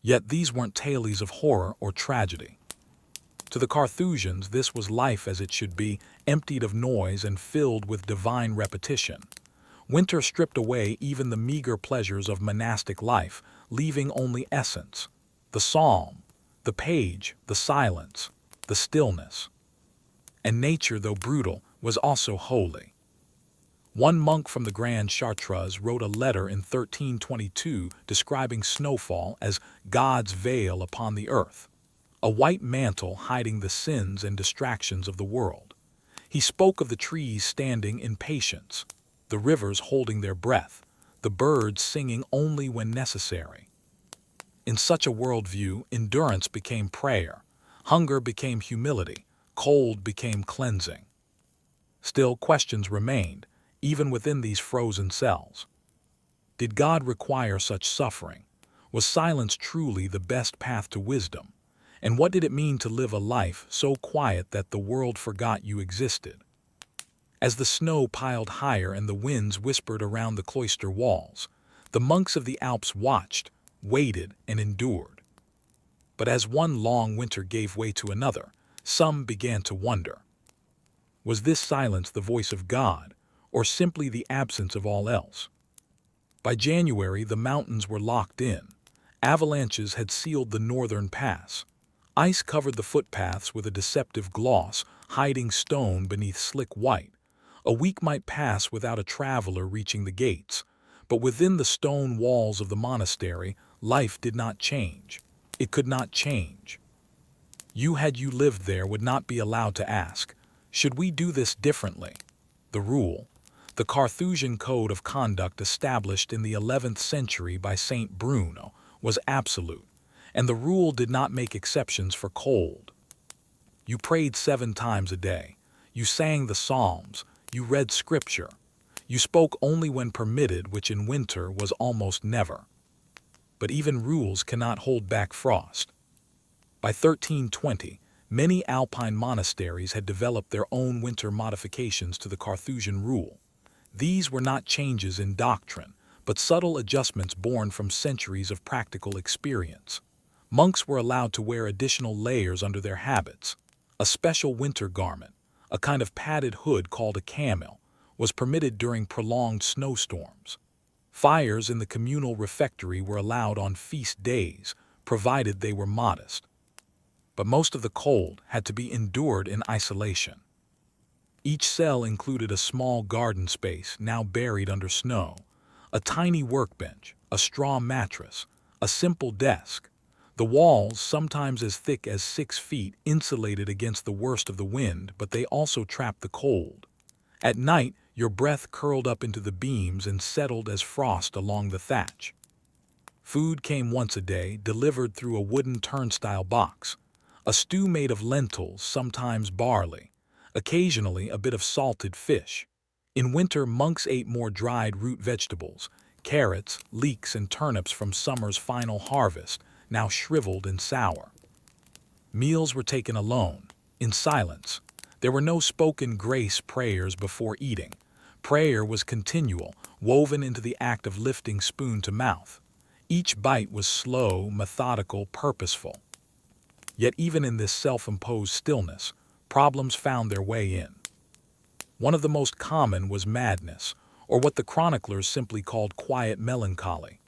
Yet these weren't tales of horror or tragedy. To the Carthusians, this was life as it should be, emptied of noise and filled with divine repetition. Winter stripped away even the meager pleasures of monastic life, leaving only essence: the psalm, the page, the silence, the stillness. And nature, though brutal, was also holy. One monk from the Grand Chartreuse wrote a letter in 1322 describing snowfall as God's veil upon the earth, a white mantle hiding the sins and distractions of the world. He spoke of the trees standing in patience, the rivers holding their breath, the birds singing only when necessary. In such a worldview, endurance became prayer, hunger became humility, cold became cleansing. Still, questions remained, even within these frozen cells. Did God require such suffering? Was silence truly the best path to wisdom? And what did it mean to live a life so quiet that the world forgot you existed? As the snow piled higher and the winds whispered around the cloister walls, the monks of the Alps watched, waited, and endured. But as one long winter gave way to another, some began to wonder. Was this silence the voice of God, or simply the absence of all else? By January, the mountains were locked in. Avalanches had sealed the northern pass. Ice covered the footpaths with a deceptive gloss, hiding stone beneath slick white. A week might pass without a traveler reaching the gates, but within the stone walls of the monastery, life did not change. It could not change. You, had you lived there, would not be allowed to ask, should we do this differently? The rule, the Carthusian code of conduct established in the 11th century by Saint Bruno, was absolute, and the rule did not make exceptions for cold. You prayed 7 times a day. You sang the Psalms. You read Scripture. You spoke only when permitted, which in winter was almost never. But even rules cannot hold back frost. By 1320, many alpine monasteries had developed their own winter modifications to the Carthusian rule. These were not changes in doctrine, but subtle adjustments born from centuries of practical experience. Monks were allowed to wear additional layers under their habits. A special winter garment, a kind of padded hood called a camel, was permitted during prolonged snowstorms. Fires in the communal refectory were allowed on feast days, provided they were modest. But most of the cold had to be endured in isolation. Each cell included a small garden space now buried under snow, a tiny workbench, a straw mattress, a simple desk. The walls, sometimes as thick as 6 feet, insulated against the worst of the wind, but they also trapped the cold. At night, your breath curled up into the beams and settled as frost along the thatch. Food came once a day, delivered through a wooden turnstile box. A stew made of lentils, sometimes barley, occasionally a bit of salted fish. In winter, monks ate more dried root vegetables, carrots, leeks, and turnips from summer's final harvest, now shriveled and sour. Meals were taken alone, in silence. There were no spoken grace prayers before eating. Prayer was continual, woven into the act of lifting spoon to mouth. Each bite was slow, methodical, purposeful. Yet even in this self-imposed stillness, problems found their way in. One of the most common was madness, or what the chroniclers simply called quiet melancholy.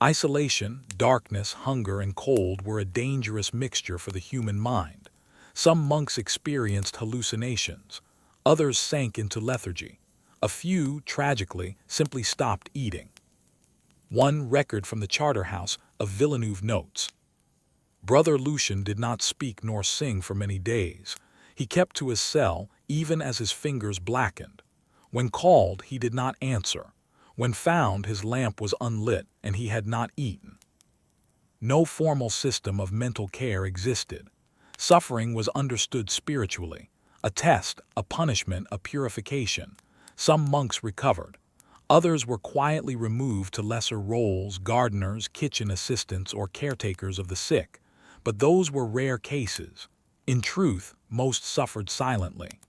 Isolation, darkness, hunger, and cold were a dangerous mixture for the human mind. Some monks experienced hallucinations. Others sank into lethargy. A few, tragically, simply stopped eating. One record from the Charterhouse of Villeneuve notes, Brother Lucian did not speak nor sing for many days. He kept to his cell, even as his fingers blackened. When called, he did not answer. When found, his lamp was unlit, and he had not eaten. No formal system of mental care existed. Suffering was understood spiritually, a test, a punishment, a purification. Some monks recovered. Others were quietly removed to lesser roles, gardeners, kitchen assistants, or caretakers of the sick. But those were rare cases. In truth, most suffered silently.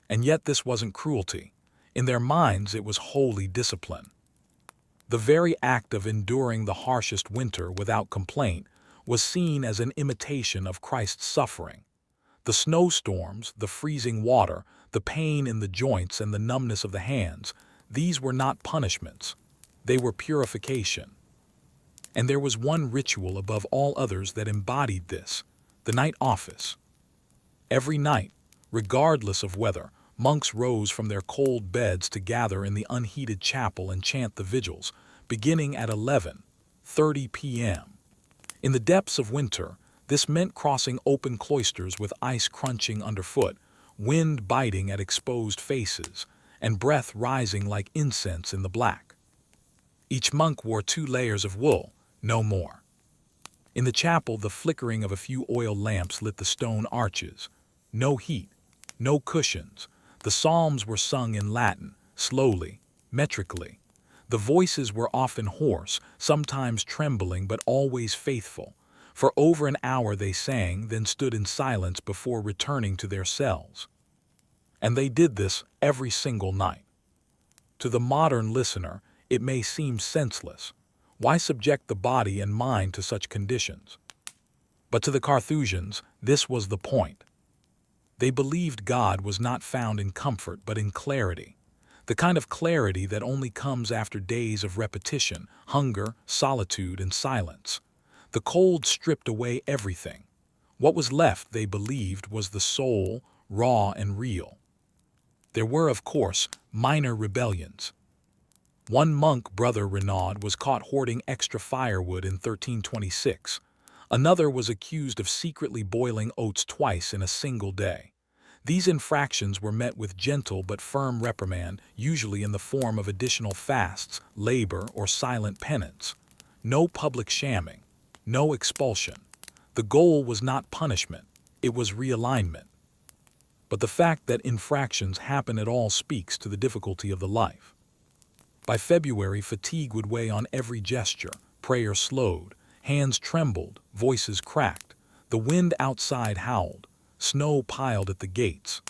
And yet this wasn't cruelty. In their minds, it was holy discipline. The very act of enduring the harshest winter without complaint was seen as an imitation of Christ's suffering. The snowstorms, the freezing water, the pain in the joints, and the numbness of the hands, These were not punishments. They were purification. And there was one ritual above all others that embodied this: the night office. Every night, regardless of weather, monks rose from their cold beds to gather in the unheated chapel and chant the vigils, beginning at 11:30 p.m. In the depths of winter, this meant crossing open cloisters with ice crunching underfoot, wind biting at exposed faces, and breath rising like incense in the black. Each monk wore 2 layers of wool, no more. In the chapel, the flickering of a few oil lamps lit the stone arches. No heat, no cushions. The psalms were sung in Latin, slowly, metrically. The voices were often hoarse, sometimes trembling, but always faithful. For over an hour they sang, then stood in silence before returning to their cells. And they did this every single night. To the modern listener, it may seem senseless. Why subject the body and mind to such conditions? But to the Carthusians, this was the point. They believed God was not found in comfort but in clarity, the kind of clarity that only comes after days of repetition, hunger, solitude, and silence. The cold stripped away everything. What was left, they believed, was the soul, raw and real. There were, of course, minor rebellions. One monk, Brother Renaud, was caught hoarding extra firewood in 1326. Another was accused of secretly boiling oats twice in a single day. These infractions were met with gentle but firm reprimand, usually in the form of additional fasts, labor, or silent penance. No public shamming, no expulsion. The goal was not punishment, it was realignment. But the fact that infractions happen at all speaks to the difficulty of the life. By February, fatigue would weigh on every gesture, prayer slowed, hands trembled, voices cracked, the wind outside howled, snow piled at the gates.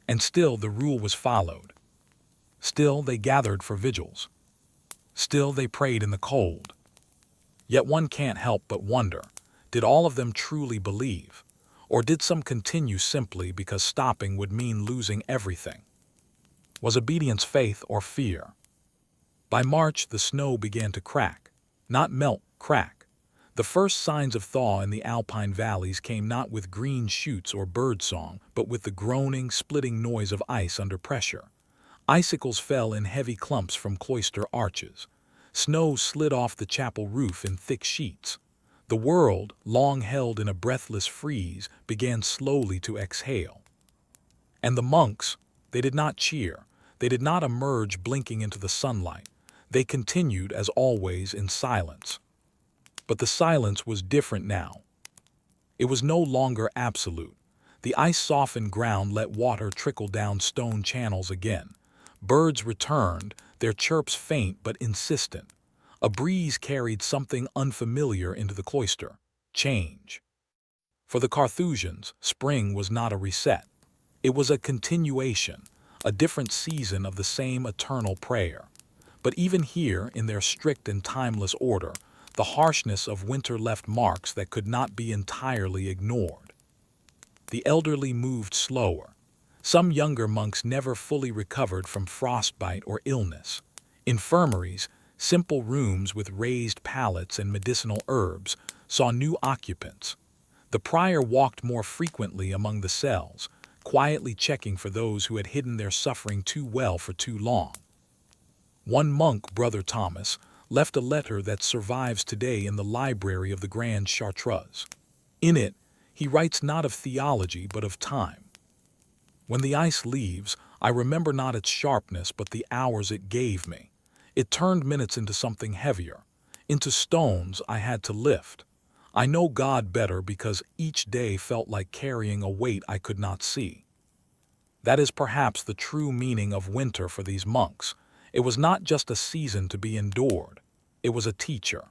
And still the rule was followed. Still they gathered for vigils. Still they prayed in the cold. Yet one can't help but wonder, did all of them truly believe? Or did some continue simply because stopping would mean losing everything? Was obedience faith or fear? By March, the snow began to crack. Not melt, crack. The first signs of thaw in the alpine valleys came not with green shoots or birdsong, but with the groaning, splitting noise of ice under pressure. Icicles fell in heavy clumps from cloister arches. Snow slid off the chapel roof in thick sheets. The world, long held in a breathless freeze, began slowly to exhale. And the monks, they did not cheer. They did not emerge blinking into the sunlight. They continued, as always, in silence. But the silence was different now. It was no longer absolute. The ice-softened ground let water trickle down stone channels again. Birds returned, their chirps faint but insistent. A breeze carried something unfamiliar into the cloister: change. For the Carthusians, spring was not a reset. It was a continuation, a different season of the same eternal prayer. But even here, in their strict and timeless order, the harshness of winter left marks that could not be entirely ignored. The elderly moved slower. Some younger monks never fully recovered from frostbite or illness. Infirmaries, simple rooms with raised pallets and medicinal herbs, saw new occupants. The prior walked more frequently among the cells, quietly checking for those who had hidden their suffering too well for too long. One monk, Brother Thomas, left a letter that survives today in the library of the Grand Chartreuse. In it, he writes not of theology but of time. When the ice leaves, I remember not its sharpness but the hours it gave me. It turned minutes into something heavier, into stones I had to lift. I know God better because each day felt like carrying a weight I could not see. That is perhaps the true meaning of winter for these monks. It was not just a season to be endured. It was a teacher.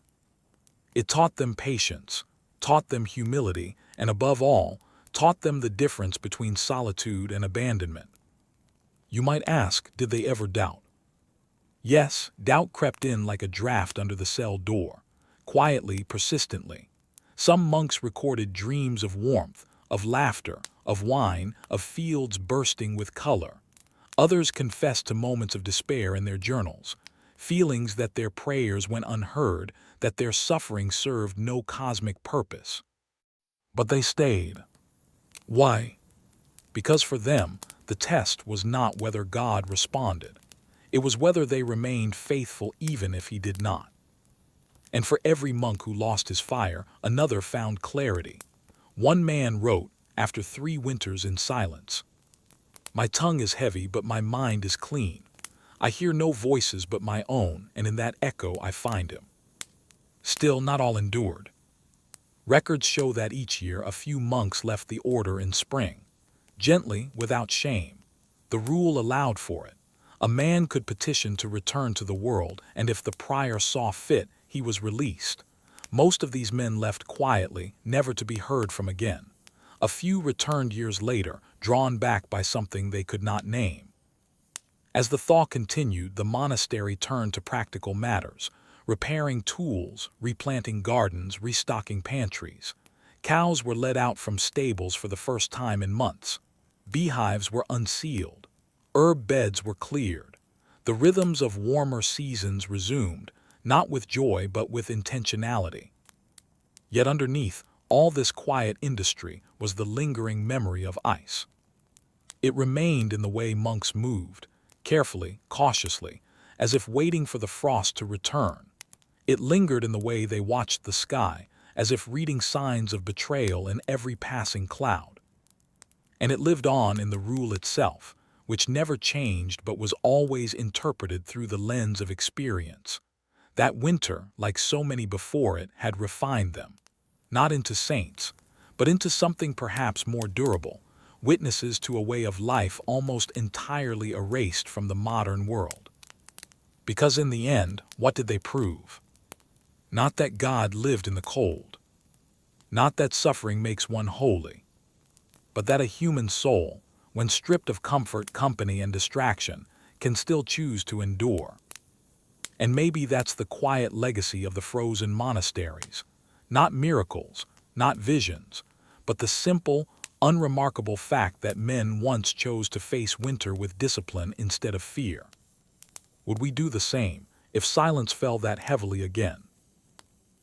It taught them patience, taught them humility, and above all, taught them the difference between solitude and abandonment. You might ask, did they ever doubt? Yes, doubt crept in like a draft under the cell door, quietly, persistently. Some monks recorded dreams of warmth, of laughter, of wine, of fields bursting with color. Others confessed to moments of despair in their journals, feelings that their prayers went unheard, that their suffering served no cosmic purpose. But they stayed. Why? Because for them, the test was not whether God responded. It was whether they remained faithful even if he did not. And for every monk who lost his fire, another found clarity. One man wrote, after 3 winters in silence, "My tongue is heavy, but my mind is clean. I hear no voices but my own, and in that echo I find him." Still, not all endured. Records show that each year a few monks left the order in spring, gently, without shame. The rule allowed for it. A man could petition to return to the world, and if the prior saw fit, he was released. Most of these men left quietly, never to be heard from again. A few returned years later, drawn back by something they could not name. As the thaw continued, the monastery turned to practical matters, repairing tools, replanting gardens, restocking pantries. Cows were let out from stables for the first time in months. Beehives were unsealed. Herb beds were cleared. The rhythms of warmer seasons resumed, not with joy but with intentionality. Yet underneath all this quiet industry was the lingering memory of ice. It remained in the way monks moved, carefully, cautiously, as if waiting for the frost to return. It lingered in the way they watched the sky, as if reading signs of betrayal in every passing cloud. And it lived on in the rule itself, which never changed but was always interpreted through the lens of experience. That winter, like so many before it, had refined them, not into saints, but into something perhaps more durable, witnesses to a way of life almost entirely erased from the modern world. Because in the end, what did they prove? Not that God lived in the cold, not that suffering makes one holy, but that a human soul, when stripped of comfort, company, and distraction, can still choose to endure. And maybe that's the quiet legacy of the frozen monasteries. Not miracles, not visions, but the simple, unremarkable fact that men once chose to face winter with discipline instead of fear. Would we do the same if silence fell that heavily again?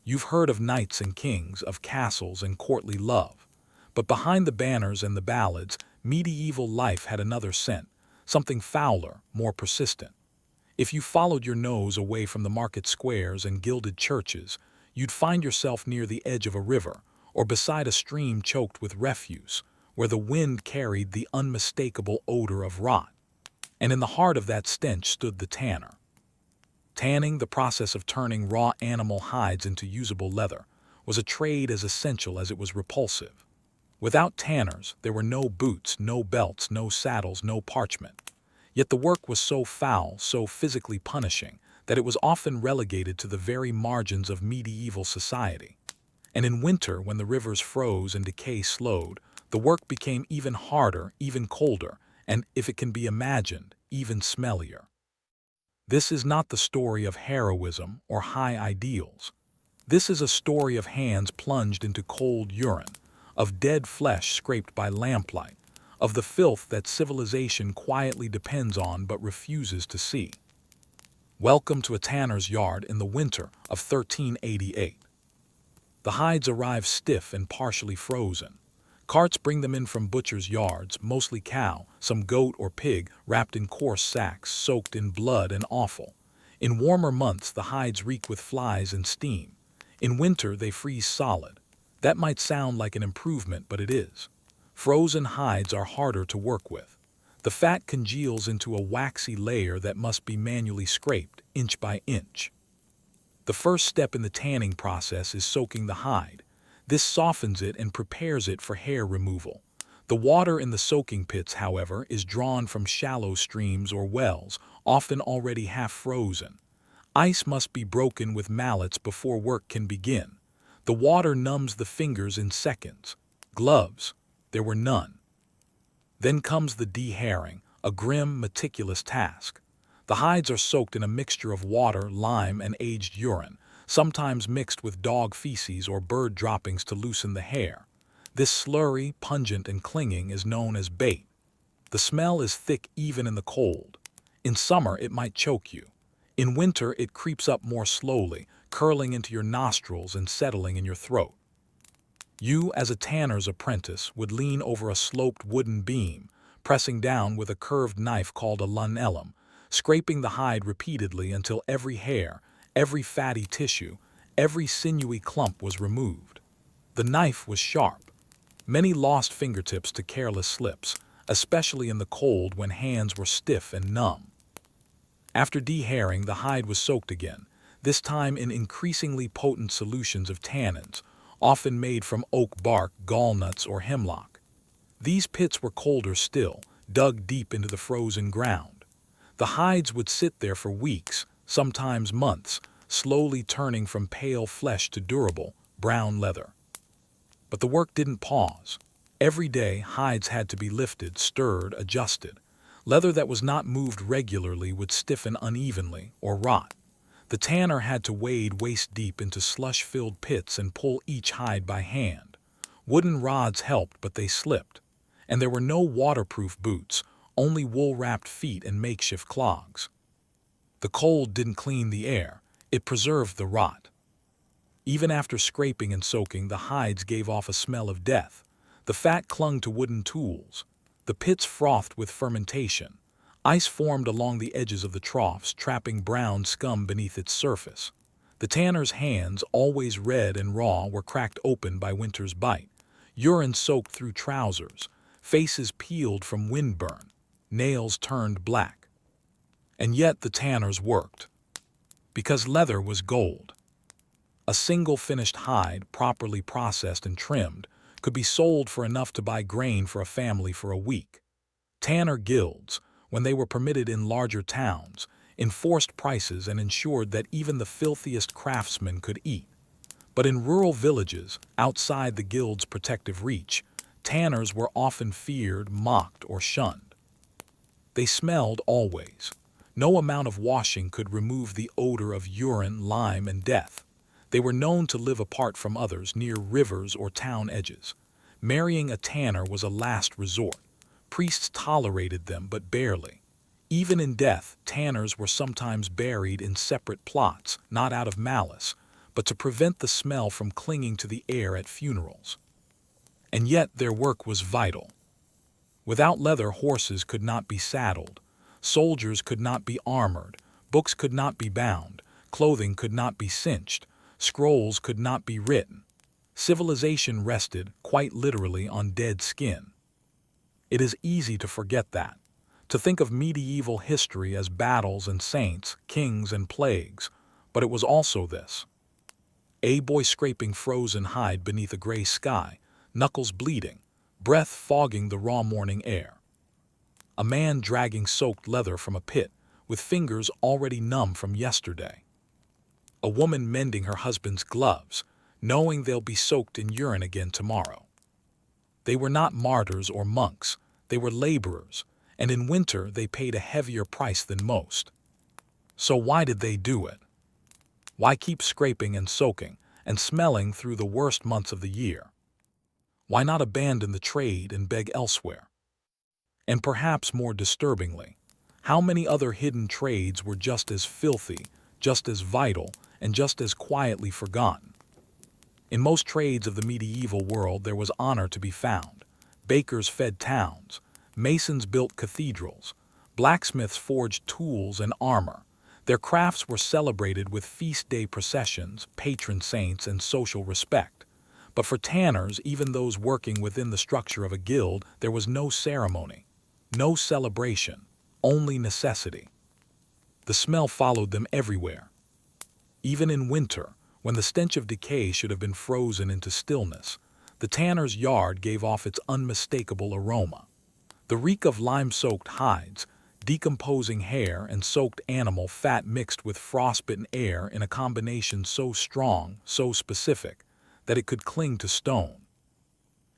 You've heard of knights and kings, of castles and courtly love. But behind the banners and the ballads, medieval life had another scent, something fouler, more persistent. If you followed your nose away from the market squares and gilded churches, you'd find yourself near the edge of a river, or beside a stream choked with refuse, where the wind carried the unmistakable odor of rot. And in the heart of that stench stood the tanner. Tanning, the process of turning raw animal hides into usable leather, was a trade as essential as it was repulsive. Without tanners, there were no boots, no belts, no saddles, no parchment. Yet the work was so foul, so physically punishing, that it was often relegated to the very margins of medieval society. And in winter, when the rivers froze and decay slowed, the work became even harder, even colder, and, if it can be imagined, even smellier. This is not the story of heroism or high ideals. This is a story of hands plunged into cold urine, of dead flesh scraped by lamplight, of the filth that civilization quietly depends on but refuses to see. Welcome to a tanner's yard in the winter of 1388. The hides arrive stiff and partially frozen. Carts bring them in from butchers' yards, mostly cow, some goat or pig, wrapped in coarse sacks, soaked in blood and offal. In warmer months, the hides reek with flies and steam. In winter, they freeze solid. That might sound like an improvement, but it is. Frozen hides are harder to work with. The fat congeals into a waxy layer that must be manually scraped, inch by inch. The first step in the tanning process is soaking the hide. This softens it and prepares it for hair removal. The water in the soaking pits, however, is drawn from shallow streams or wells, often already half frozen. Ice must be broken with mallets before work can begin. The water numbs the fingers in seconds. Gloves, there were none. Then comes the dehairing, a grim, meticulous task. The hides are soaked in a mixture of water, lime, and aged urine, sometimes mixed with dog feces or bird droppings to loosen the hair. This slurry, pungent and clinging, is known as bait. The The smell is thick even in the cold. In summer, it might choke you. In winter, it creeps up more slowly, curling into your nostrils and settling in your throat. You, as a tanner's apprentice, would lean over a sloped wooden beam, pressing down with a curved knife called a lunellum, scraping the hide repeatedly until every hair, every fatty tissue, every sinewy clump was removed. The knife was sharp. Many lost fingertips to careless slips, especially in the cold when hands were stiff and numb. After dehairing, the hide was soaked again, this time in increasingly potent solutions of tannins, often made from oak bark, gallnuts, or hemlock. These pits were colder still, dug deep into the frozen ground. The hides would sit there for weeks, sometimes months, slowly turning from pale flesh to durable, brown leather. But the work didn't pause. Every day, hides had to be lifted, stirred, adjusted. Leather that was not moved regularly would stiffen unevenly or rot. The tanner had to wade waist-deep into slush-filled pits and pull each hide by hand. Wooden rods helped, but they slipped. And there were no waterproof boots, only wool-wrapped feet and makeshift clogs. The cold didn't clean the air, it preserved the rot. Even after scraping and soaking, the hides gave off a smell of death. The fat clung to wooden tools. The pits frothed with fermentation. Ice formed along the edges of the troughs, trapping brown scum beneath its surface. The tanner's hands, always red and raw, were cracked open by winter's bite. Urine soaked through trousers, faces peeled from windburn, nails turned black. And yet the tanners worked. Because leather was gold. A single finished hide, properly processed and trimmed, could be sold for enough to buy grain for a family for a week. Tanner guilds, when they were permitted in larger towns, enforced prices and ensured that even the filthiest craftsmen could eat. But in rural villages, outside the guild's protective reach, tanners were often feared, mocked, or shunned. They smelled always. No amount of washing could remove the odor of urine, lime, and death. They were known to live apart from others near rivers or town edges. Marrying a tanner was a last resort. Priests tolerated them, but barely. Even in death, tanners were sometimes buried in separate plots, not out of malice, but to prevent the smell from clinging to the air at funerals. And yet their work was vital. Without leather, horses could not be saddled, soldiers could not be armored, books could not be bound, clothing could not be cinched, scrolls could not be written. Civilization rested, quite literally, on dead skin. It is easy to forget that, to think of medieval history as battles and saints, kings and plagues, but it was also this. A boy scraping frozen hide beneath a gray sky, knuckles bleeding, breath fogging the raw morning air. A man dragging soaked leather from a pit, with fingers already numb from yesterday. A woman mending her husband's gloves, knowing they'll be soaked in urine again tomorrow. They were not martyrs or monks, they were laborers, and in winter they paid a heavier price than most. So why did they do it? Why keep scraping and soaking and smelling through the worst months of the year? Why not abandon the trade and beg elsewhere? And perhaps more disturbingly, how many other hidden trades were just as filthy, just as vital, and just as quietly forgotten? In most trades of the medieval world there was honor to be found. Bakers fed towns, masons built cathedrals, blacksmiths forged tools and armor. Their crafts were celebrated with feast day processions, patron saints, and social respect. But for tanners, even those working within the structure of a guild, there was no ceremony, no celebration, only necessity. The smell followed them everywhere. Even in winter, when the stench of decay should have been frozen into stillness, the tanner's yard gave off its unmistakable aroma. The reek of lime-soaked hides, decomposing hair, and soaked animal fat mixed with frostbitten air in a combination so strong, so specific, that it could cling to stone.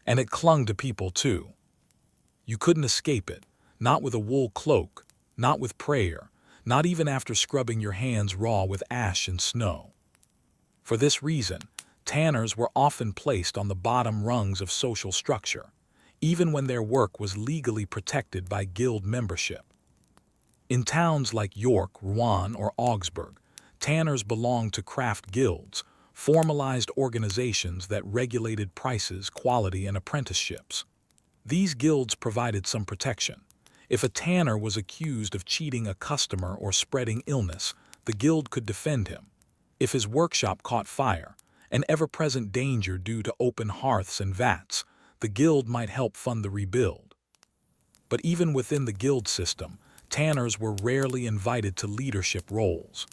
And it clung to people too. You couldn't escape it, not with a wool cloak, not with prayer, not even after scrubbing your hands raw with ash and snow. For this reason, tanners were often placed on the bottom rungs of social structure. even when their work was legally protected by guild membership. In towns like York, Rouen, or Augsburg, tanners belonged to craft guilds, formalized organizations that regulated prices, quality, and apprenticeships. These guilds provided some protection. If a tanner was accused of cheating a customer or spreading illness, the guild could defend him. If his workshop caught fire, an ever-present danger due to open hearths and vats, the guild might help fund the rebuild. But even within the guild system, tanners were rarely invited to leadership roles.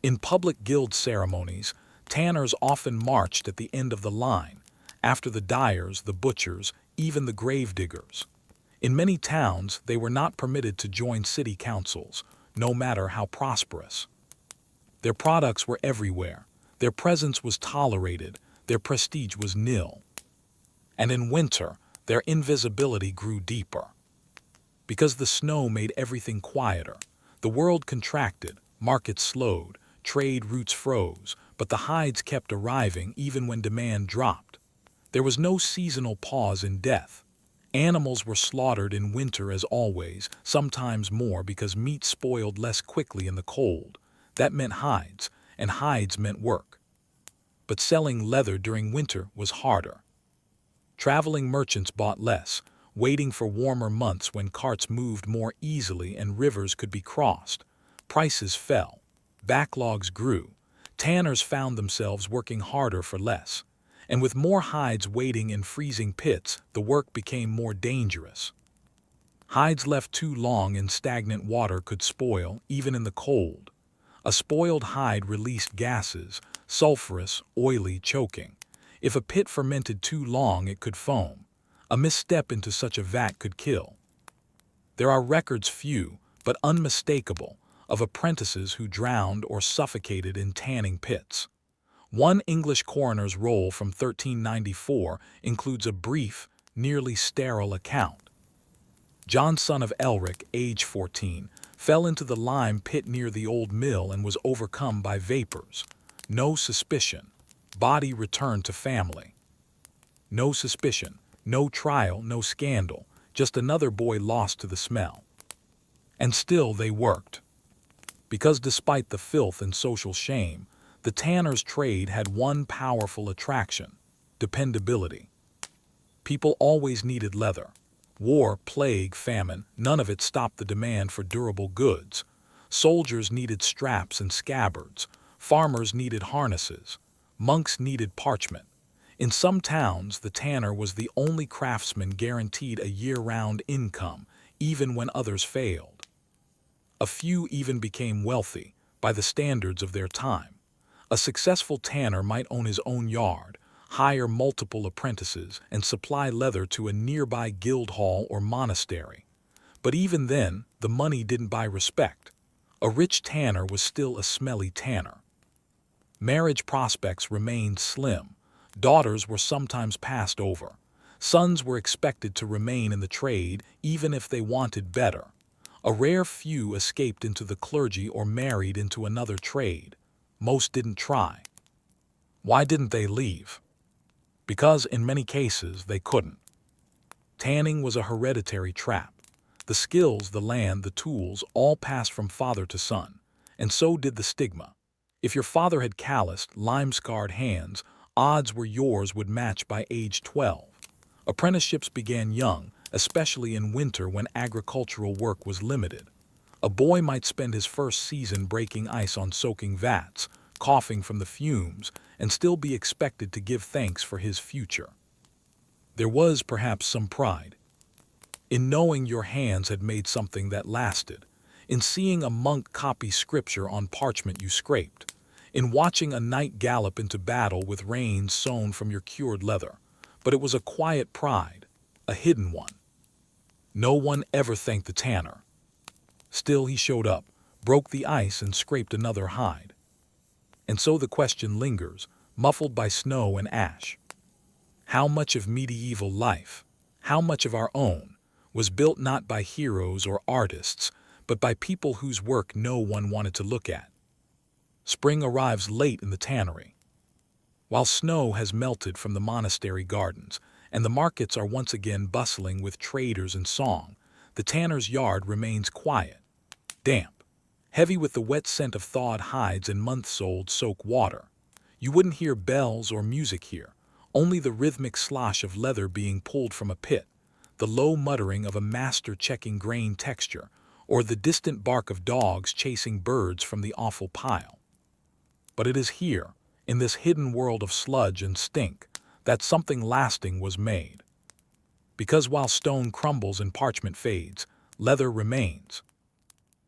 In public guild ceremonies, tanners often marched at the end of the line, after the dyers, the butchers, even the grave diggers. In many towns, they were not permitted to join city councils, no matter how prosperous. Their products were everywhere, their presence was tolerated, their prestige was nil. And in winter, their invisibility grew deeper. Because the snow made everything quieter, the world contracted, markets slowed, trade routes froze, but the hides kept arriving even when demand dropped. There was no seasonal pause in death. Animals were slaughtered in winter as always, sometimes more because meat spoiled less quickly in the cold. That meant hides, and hides meant work. But selling leather during winter was harder. Traveling merchants bought less, waiting for warmer months when carts moved more easily and rivers could be crossed. Prices fell. Backlogs grew. Tanners found themselves working harder for less. And with more hides waiting in freezing pits, the work became more dangerous. Hides left too long in stagnant water could spoil, even in the cold. A spoiled hide released gases, sulfurous, oily, choking. If a pit fermented too long, it could foam. A misstep into such a vat could kill. There are records, few, but unmistakable, of apprentices who drowned or suffocated in tanning pits. One English coroner's roll from 1394 includes a brief, nearly sterile account. John, son of Elric, age 14, fell into the lime pit near the old mill and was overcome by vapors. No suspicion. Body returned to family. No suspicion, no trial, no scandal, just another boy lost to the smell. And still they worked. Because despite the filth and social shame, the tanner's trade had one powerful attraction: dependability. People always needed leather. War, plague, famine, none of it stopped the demand for durable goods. Soldiers needed straps and scabbards. Farmers needed harnesses. Monks needed parchment. In some towns, the tanner was the only craftsman guaranteed a year-round income, even when others failed. A few even became wealthy, by the standards of their time. A successful tanner might own his own yard, hire multiple apprentices, and supply leather to a nearby guild hall or monastery. But even then, the money didn't buy respect. A rich tanner was still a smelly tanner. Marriage prospects remained slim. Daughters were sometimes passed over. Sons were expected to remain in the trade even if they wanted better. A rare few escaped into the clergy or married into another trade. Most didn't try. Why didn't they leave? Because in many cases they couldn't. Tanning was a hereditary trap. The skills, the land, the tools all passed from father to son, and so did the stigma. If your father had calloused, lime-scarred hands, odds were yours would match by age 12. Apprenticeships began young, especially in winter when agricultural work was limited. A boy might spend his first season breaking ice on soaking vats, coughing from the fumes, and still be expected to give thanks for his future. There was perhaps some pride in knowing your hands had made something that lasted, in seeing a monk copy scripture on parchment you scraped, in watching a knight gallop into battle with reins sewn from your cured leather. But it was a quiet pride, a hidden one. No one ever thanked the tanner. Still he showed up, broke the ice, and scraped another hide. And so the question lingers, muffled by snow and ash. How much of medieval life, how much of our own, was built not by heroes or artists, but by people whose work no one wanted to look at? Spring arrives late in the tannery. While snow has melted from the monastery gardens, and the markets are once again bustling with traders and song, the tanner's yard remains quiet, damp, heavy with the wet scent of thawed hides and months-old soak water. You wouldn't hear bells or music here, only the rhythmic slosh of leather being pulled from a pit, the low muttering of a master checking grain texture, or the distant bark of dogs chasing birds from the awful pile. But it is here, in this hidden world of sludge and stink, that something lasting was made. Because while stone crumbles and parchment fades, leather remains.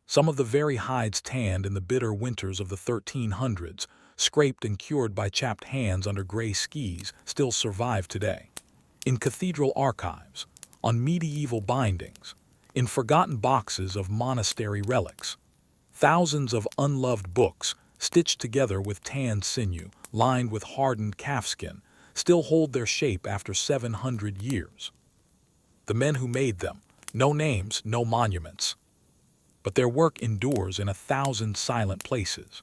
Some of the very hides tanned in the bitter winters of the 1300s, scraped and cured by chapped hands under gray skis, still survive today. In cathedral archives, on medieval bindings, in forgotten boxes of monastery relics, thousands of unloved books, stitched together with tanned sinew, lined with hardened calfskin, still hold their shape after 700 years. The men who made them, no names, no monuments, but their work endures in 1,000 silent places.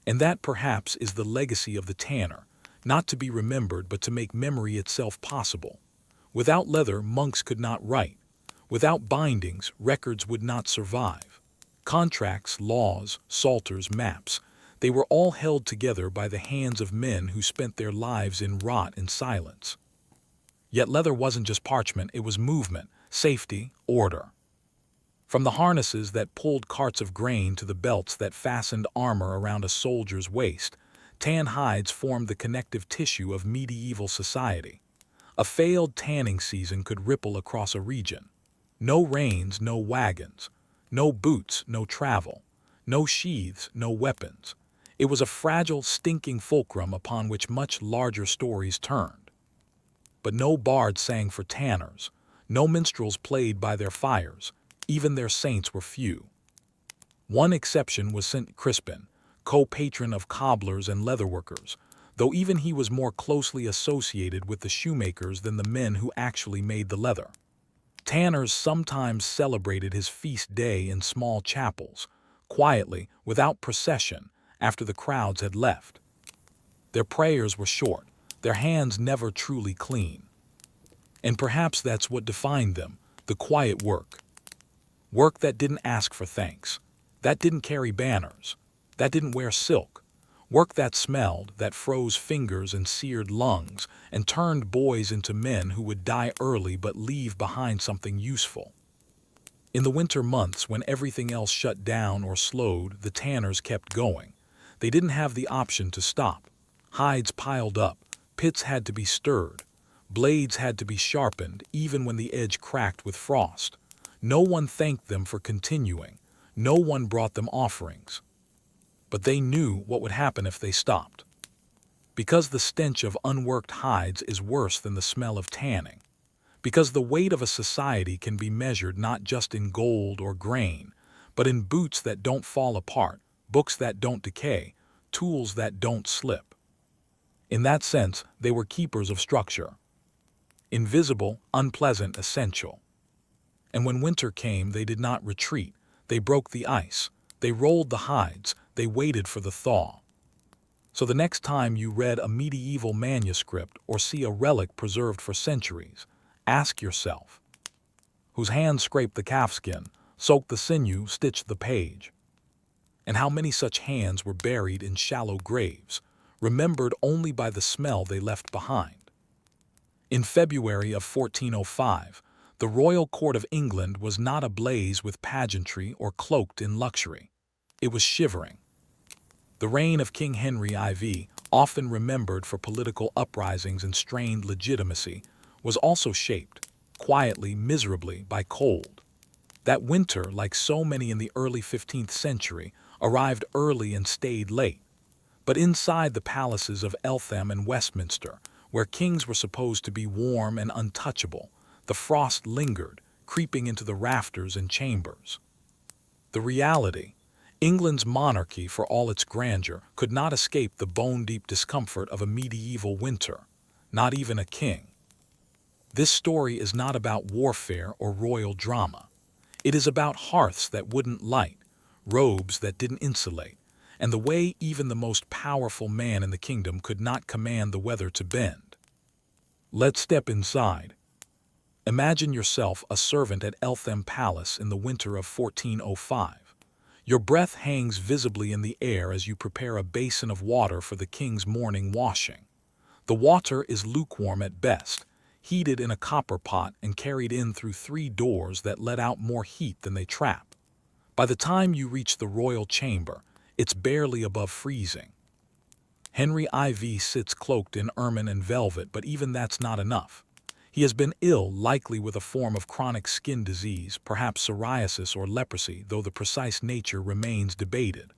And that perhaps is the legacy of the tanner, not to be remembered but to make memory itself possible. Without leather, monks could not write. Without bindings, records would not survive. Contracts, laws, psalters, maps, they were all held together by the hands of men who spent their lives in rot and silence. Yet leather wasn't just parchment, it was movement, safety, order. From the harnesses that pulled carts of grain to the belts that fastened armor around a soldier's waist, tan hides formed the connective tissue of medieval society. A failed tanning season could ripple across a region. No rains, no wagons. No boots, no travel. No sheaths, no weapons. It was a fragile, stinking fulcrum upon which much larger stories turned. But no bards sang for tanners. No minstrels played by their fires. Even their saints were few. One exception was St. Crispin, co-patron of cobblers and leatherworkers, though even he was more closely associated with the shoemakers than the men who actually made the leather. Tanners sometimes celebrated his feast day in small chapels, quietly, without procession, after the crowds had left. Their prayers were short, their hands never truly clean. And perhaps that's what defined them, the quiet work. Work that didn't ask for thanks, that didn't carry banners, that didn't wear silk. Work that smelled, that froze fingers and seared lungs, and turned boys into men who would die early but leave behind something useful. In the winter months when everything else shut down or slowed, the tanners kept going. They didn't have the option to stop. Hides piled up, pits had to be stirred, blades had to be sharpened even when the edge cracked with frost. No one thanked them for continuing. No one brought them offerings. But they knew what would happen if they stopped. Because the stench of unworked hides is worse than the smell of tanning. Because the weight of a society can be measured not just in gold or grain, but in boots that don't fall apart, books that don't decay, tools that don't slip. In that sense, they were keepers of structure. Invisible, unpleasant, essential. And when winter came, they did not retreat. They broke the ice. They rolled the hides. They waited for the thaw. So the next time you read a medieval manuscript or see a relic preserved for centuries, ask yourself, whose hands scraped the calfskin, soaked the sinew, stitched the page? And how many such hands were buried in shallow graves, remembered only by the smell they left behind? In February of 1405, the royal court of England was not ablaze with pageantry or cloaked in luxury. It was shivering. The reign of King Henry IV, often remembered for political uprisings and strained legitimacy, was also shaped, quietly, miserably, by cold. That winter, like so many in the early 15th century, arrived early and stayed late. But inside the palaces of Eltham and Westminster, where kings were supposed to be warm and untouchable, the frost lingered, creeping into the rafters and chambers. The reality, England's monarchy, for all its grandeur, could not escape the bone-deep discomfort of a medieval winter, not even a king. This story is not about warfare or royal drama. It is about hearths that wouldn't light, robes that didn't insulate, and the way even the most powerful man in the kingdom could not command the weather to bend. Let's step inside. Imagine yourself a servant at Eltham Palace in the winter of 1405. Your breath hangs visibly in the air as you prepare a basin of water for the king's morning washing. The water is lukewarm at best, heated in a copper pot and carried in through 3 doors that let out more heat than they trap. By the time you reach the royal chamber, it's barely above freezing. Henry IV sits cloaked in ermine and velvet, but even that's not enough. He has been ill, likely with a form of chronic skin disease, perhaps psoriasis or leprosy, though the precise nature remains debated.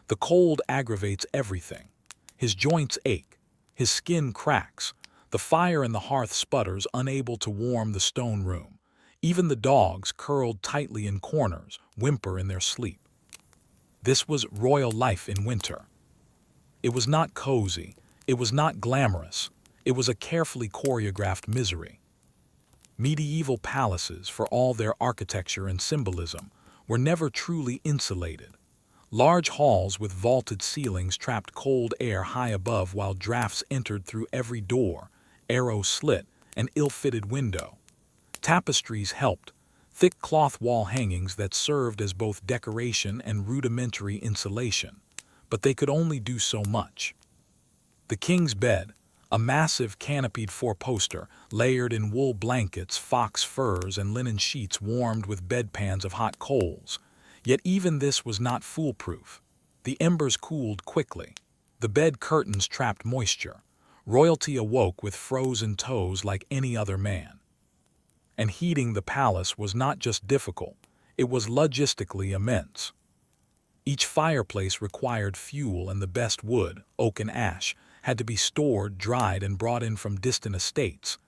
The cold aggravates everything. His joints ache, his skin cracks, the fire in the hearth sputters, unable to warm the stone room. Even the dogs, curled tightly in corners, whimper in their sleep. This was royal life in winter. It was not cozy, it was not glamorous, it was a carefully choreographed misery. Medieval palaces, for all their architecture and symbolism, were never truly insulated. Large halls with vaulted ceilings trapped cold air high above while drafts entered through every door, arrow slit, and ill-fitted window. Tapestries helped, thick cloth wall hangings that served as both decoration and rudimentary insulation, but they could only do so much. The king's bed, a massive canopied four-poster, layered in wool blankets, fox furs, and linen sheets warmed with bedpans of hot coals. Yet even this was not foolproof. The embers cooled quickly. The bed curtains trapped moisture. Royalty awoke with frozen toes like any other man. And heating the palace was not just difficult, it was logistically immense. Each fireplace required fuel, and the best wood, oak and ash, had to be stored, dried, and brought in from distant estates.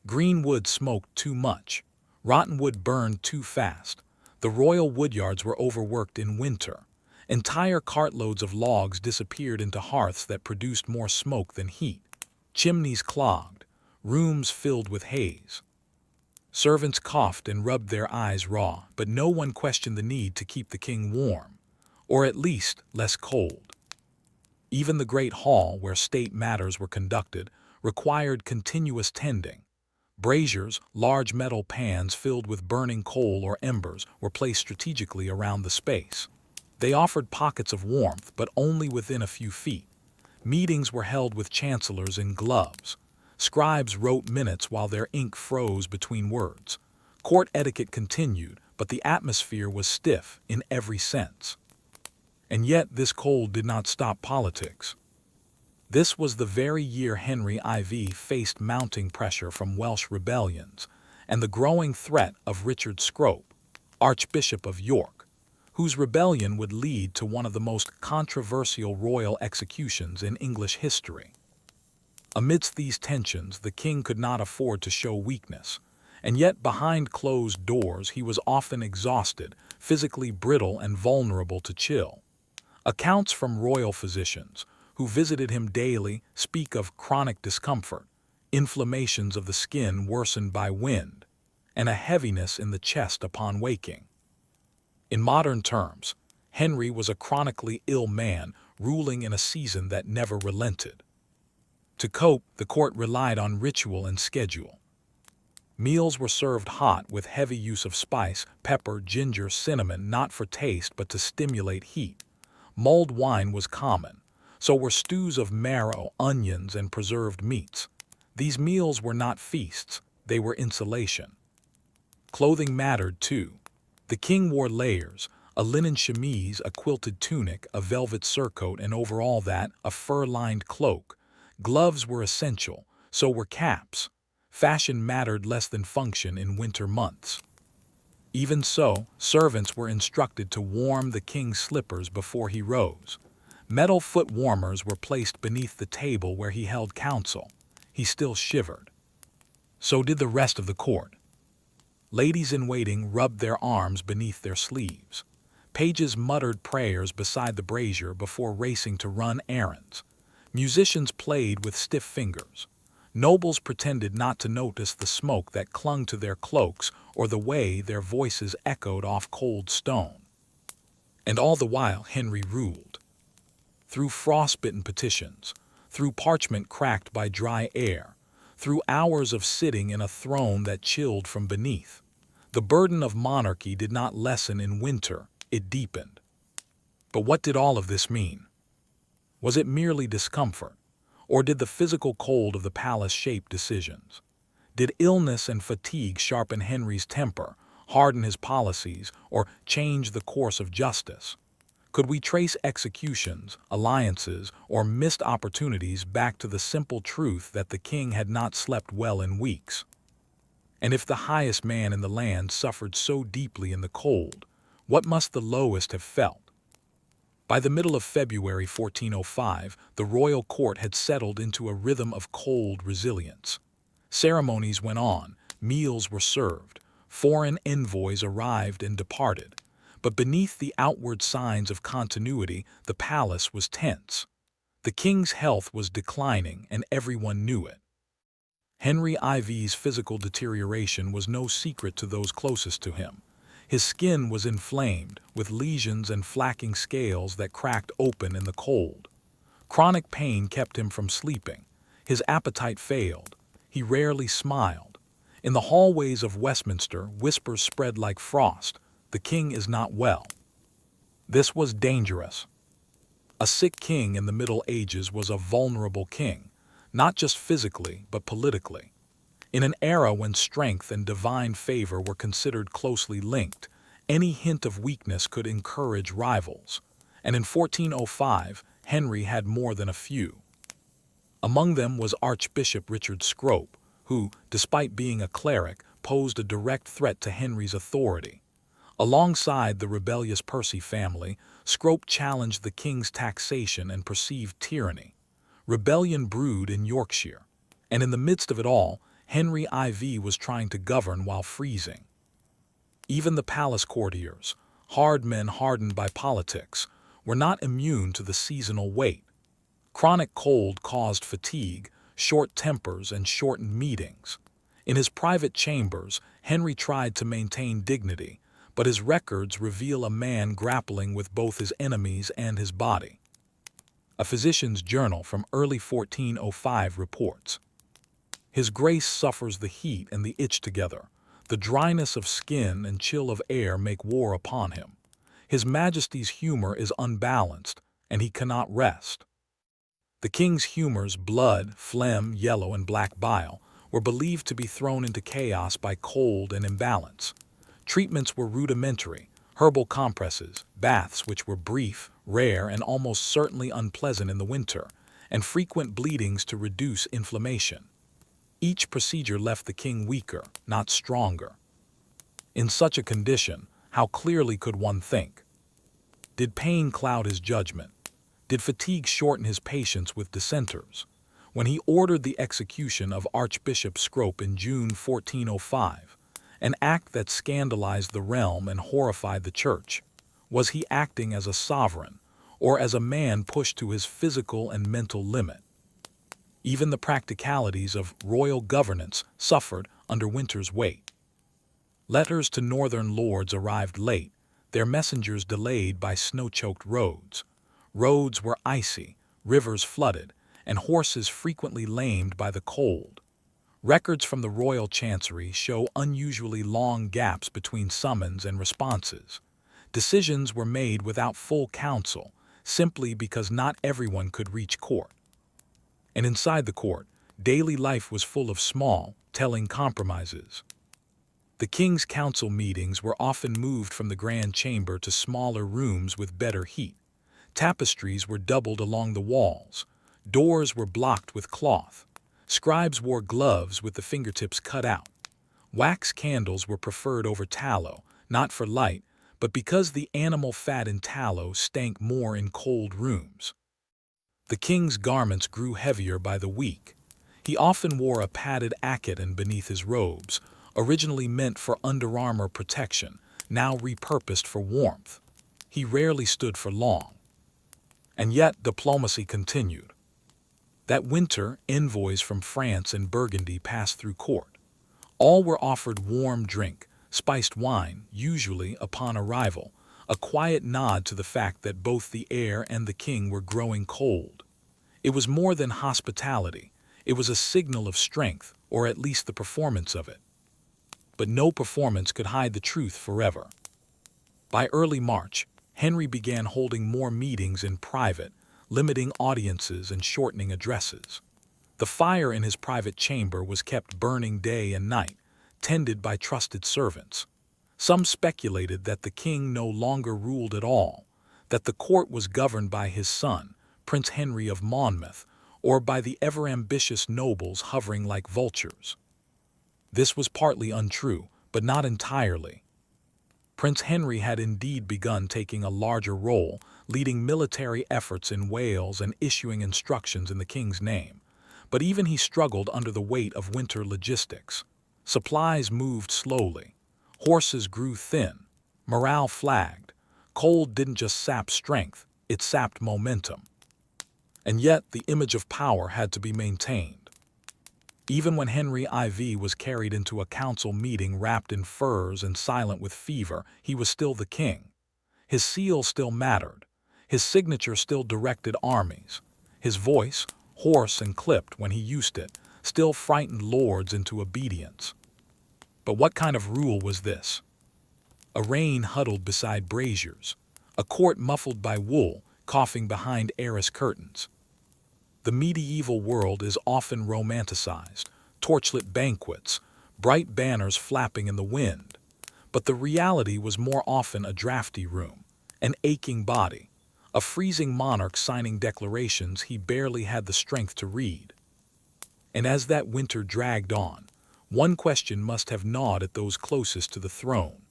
Green wood smoked too much. Rotten wood burned too fast. The royal woodyards were overworked in winter. Entire cartloads of logs disappeared into hearths that produced more smoke than heat. Chimneys clogged, rooms filled with haze. Servants coughed and rubbed their eyes raw, but no one questioned the need to keep the king warm, or at least less cold. Even the great hall where state matters were conducted required continuous tending. Braziers, large metal pans filled with burning coal or embers, were placed strategically around the space. They offered pockets of warmth, but only within a few feet. Meetings were held with chancellors in gloves. Scribes wrote minutes while their ink froze between words. Court etiquette continued, but the atmosphere was stiff in every sense. And yet this cold did not stop politics. This was the very year Henry IV faced mounting pressure from Welsh rebellions and the growing threat of Richard Scrope, Archbishop of York, whose rebellion would lead to one of the most controversial royal executions in English history. Amidst these tensions, the king could not afford to show weakness, and yet behind closed doors he was often exhausted, physically brittle, and vulnerable to chill. Accounts from royal physicians, who visited him daily, speak of chronic discomfort, inflammations of the skin worsened by wind, and a heaviness in the chest upon waking. In modern terms, Henry was a chronically ill man ruling in a season that never relented. To cope, the court relied on ritual and schedule. Meals were served hot with heavy use of spice, pepper, ginger, cinnamon, not for taste but to stimulate heat. Mulled wine was common. So were stews of marrow, onions, and preserved meats. These meals were not feasts, they were insulation. Clothing mattered too. The king wore layers, a linen chemise, a quilted tunic, a velvet surcoat, and over all that, a fur-lined cloak. Gloves were essential, so were caps. Fashion mattered less than function in winter months. Even so, servants were instructed to warm the king's slippers before he rose. Metal foot warmers were placed beneath the table where he held council. He still shivered. So did the rest of the court. Ladies-in-waiting rubbed their arms beneath their sleeves. Pages muttered prayers beside the brazier before racing to run errands. Musicians played with stiff fingers. Nobles pretended not to notice the smoke that clung to their cloaks or the way their voices echoed off cold stone. And all the while Henry ruled. Through frostbitten petitions, through parchment cracked by dry air, through hours of sitting in a throne that chilled from beneath. The burden of monarchy did not lessen in winter, it deepened. But what did all of this mean? Was it merely discomfort, or did the physical cold of the palace shape decisions? Did illness and fatigue sharpen Henry's temper, harden his policies, or change the course of justice? Could we trace executions, alliances, or missed opportunities back to the simple truth that the king had not slept well in weeks? And if the highest man in the land suffered so deeply in the cold, what must the lowest have felt? By the middle of February 1405, the royal court had settled into a rhythm of cold resilience. Ceremonies went on, meals were served, foreign envoys arrived and departed. But beneath the outward signs of continuity, the palace was tense. The king's health was declining, and everyone knew it. Henry IV's physical deterioration was no secret to those closest to him. His skin was inflamed, with lesions and flaking scales that cracked open in the cold. Chronic pain kept him from sleeping. His appetite failed. He rarely smiled. In the hallways of Westminster, whispers spread like frost. The king is not well. This was dangerous. A sick king in the Middle Ages was a vulnerable king, not just physically, but politically. In an era when strength and divine favor were considered closely linked, any hint of weakness could encourage rivals. And in 1405, Henry had more than a few. Among them was Archbishop Richard Scrope, who, despite being a cleric, posed a direct threat to Henry's authority. Alongside the rebellious Percy family, Scrope challenged the king's taxation and perceived tyranny. Rebellion brewed in Yorkshire, and in the midst of it all, Henry IV was trying to govern while freezing. Even the palace courtiers, hard men hardened by politics, were not immune to the seasonal weight. Chronic cold caused fatigue, short tempers, and shortened meetings. In his private chambers, Henry tried to maintain dignity, but his records reveal a man grappling with both his enemies and his body. A physician's journal from early 1405 reports, "His Grace suffers the heat and the itch together. The dryness of skin and chill of air make war upon him. His Majesty's humor is unbalanced, and he cannot rest." The king's humors, blood, phlegm, yellow, and black bile, were believed to be thrown into chaos by cold and imbalance. Treatments were rudimentary: herbal compresses, baths which were brief, rare, and almost certainly unpleasant in the winter, and frequent bleedings to reduce inflammation. Each procedure left the king weaker, not stronger. In such a condition, how clearly could one think? Did pain cloud his judgment? Did fatigue shorten his patience with dissenters? When he ordered the execution of Archbishop Scrope in June 1405, an act that scandalized the realm and horrified the church, was he acting as a sovereign, or as a man pushed to his physical and mental limit? Even the practicalities of royal governance suffered under winter's weight. Letters to northern lords arrived late, their messengers delayed by snow-choked roads. Roads were icy, rivers flooded, and horses frequently lamed by the cold. Records from the royal chancery show unusually long gaps between summons and responses. Decisions were made without full counsel, simply because not everyone could reach court. And inside the court, daily life was full of small, telling compromises. The king's council meetings were often moved from the grand chamber to smaller rooms with better heat. Tapestries were doubled along the walls. Doors were blocked with cloth. Scribes wore gloves with the fingertips cut out. Wax candles were preferred over tallow, not for light, but because the animal fat in tallow stank more in cold rooms. The king's garments grew heavier by the week. He often wore a padded acqueton beneath his robes, originally meant for underarmor protection, now repurposed for warmth. He rarely stood for long. And yet diplomacy continued. That winter, envoys from France and Burgundy passed through court. All were offered warm drink, spiced wine, usually upon arrival, a quiet nod to the fact that both the heir and the king were growing cold. It was more than hospitality. It was a signal of strength, or at least the performance of it. But no performance could hide the truth forever. By early March, Henry began holding more meetings in private, limiting audiences and shortening addresses. The fire in his private chamber was kept burning day and night, tended by trusted servants. Some speculated that the king no longer ruled at all, that the court was governed by his son, Prince Henry of Monmouth, or by the ever-ambitious nobles hovering like vultures. This was partly untrue, but not entirely. Prince Henry had indeed begun taking a larger role, leading military efforts in Wales and issuing instructions in the king's name. But even he struggled under the weight of winter logistics. Supplies moved slowly. Horses grew thin. Morale flagged. Cold didn't just sap strength, it sapped momentum. And yet the image of power had to be maintained. Even when Henry IV was carried into a council meeting wrapped in furs and silent with fever, he was still the king. His seal still mattered. His signature still directed armies. His voice, hoarse and clipped when he used it, still frightened lords into obedience. But what kind of rule was this? A reign huddled beside braziers, a court muffled by wool, coughing behind arras curtains. The medieval world is often romanticized, torchlit banquets, bright banners flapping in the wind. But the reality was more often a drafty room, an aching body, a freezing monarch signing declarations he barely had the strength to read. And as that winter dragged on, one question must have gnawed at those closest to the throne.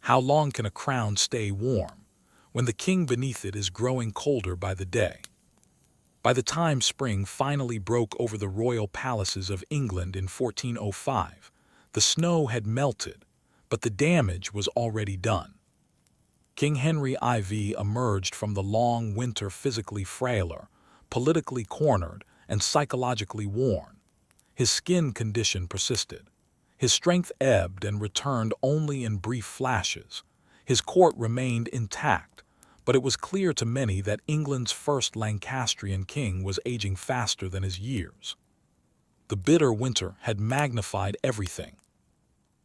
How long can a crown stay warm, when the king beneath it is growing colder by the day? By the time spring finally broke over the royal palaces of England in 1405, the snow had melted, but the damage was already done. King Henry IV emerged from the long winter physically frailer, politically cornered, and psychologically worn. His skin condition persisted. His strength ebbed and returned only in brief flashes. His court remained intact, but it was clear to many that England's first Lancastrian king was aging faster than his years. The bitter winter had magnified everything.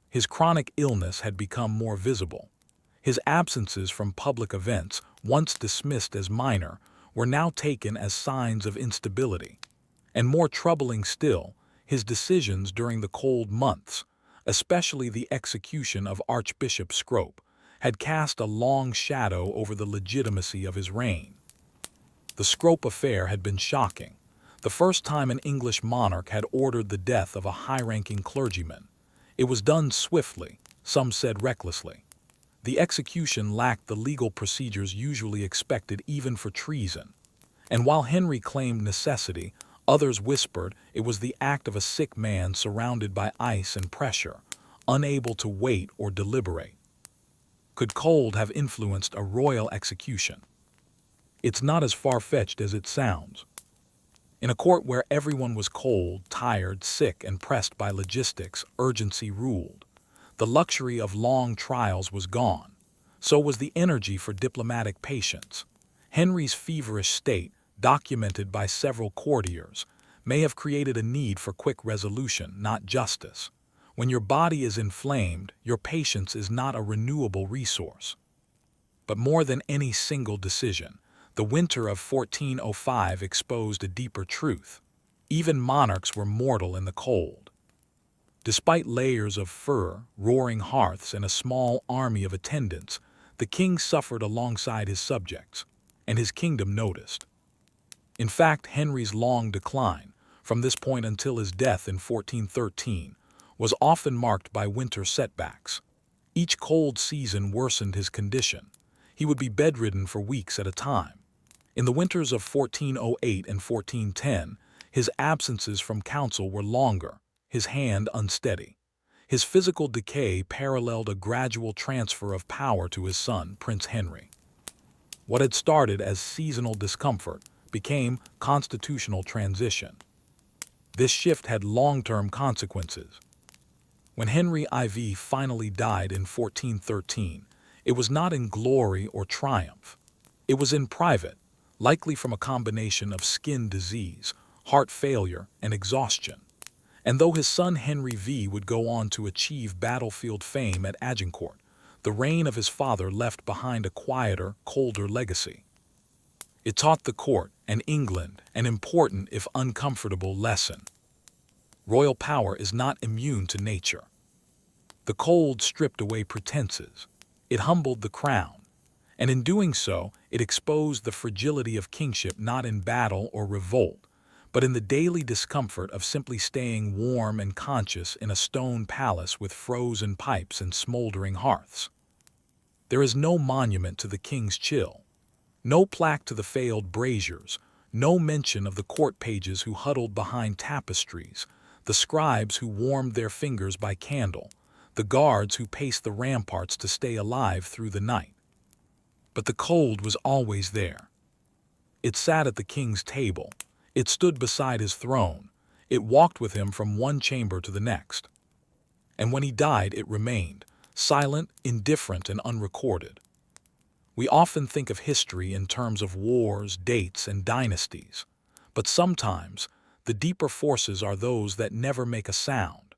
His chronic illness had become more visible. His absences from public events, once dismissed as minor, were now taken as signs of instability. And more troubling still, his decisions during the cold months, especially the execution of Archbishop Scrope, had cast a long shadow over the legitimacy of his reign. The Scrope affair had been shocking, the first time an English monarch had ordered the death of a high-ranking clergyman. It was done swiftly, some said recklessly. The execution lacked the legal procedures usually expected even for treason. And while Henry claimed necessity, others whispered it was the act of a sick man surrounded by ice and pressure, unable to wait or deliberate. Could cold have influenced a royal execution? It's not as far-fetched as it sounds. In a court where everyone was cold, tired, sick, and pressed by logistics, urgency ruled. The luxury of long trials was gone. So was the energy for diplomatic patience. Henry's feverish state, documented by several courtiers, may have created a need for quick resolution, not justice. When your body is inflamed, your patience is not a renewable resource. But more than any single decision, the winter of 1405 exposed a deeper truth. Even monarchs were mortal in the cold. Despite layers of fur, roaring hearths, and a small army of attendants, the king suffered alongside his subjects, and his kingdom noticed. In fact, Henry's long decline, from this point until his death in 1413, was often marked by winter setbacks. Each cold season worsened his condition. He would be bedridden for weeks at a time. In the winters of 1408 and 1410, his absences from council were longer, his hand unsteady. His physical decay paralleled a gradual transfer of power to his son, Prince Henry. What had started as seasonal discomfort became constitutional transition. This shift had long-term consequences. When Henry IV finally died in 1413, it was not in glory or triumph. It was in private, likely from a combination of skin disease, heart failure, and exhaustion. And though his son Henry V would go on to achieve battlefield fame at Agincourt, the reign of his father left behind a quieter, colder legacy. It taught the court and England an important, if uncomfortable, lesson. Royal power is not immune to nature. The cold stripped away pretenses. It humbled the crown. And in doing so, it exposed the fragility of kingship not in battle or revolt, but in the daily discomfort of simply staying warm and conscious in a stone palace with frozen pipes and smoldering hearths. There is no monument to the king's chill, no plaque to the failed braziers, no mention of the court pages who huddled behind tapestries, the scribes who warmed their fingers by candle, the guards who paced the ramparts to stay alive through the night. But the cold was always there. It sat at the king's table. It stood beside his throne. It walked with him from one chamber to the next. And when he died, it remained, silent, indifferent, and unrecorded. We often think of history in terms of wars, dates, and dynasties. But sometimes, the deeper forces are those that never make a sound.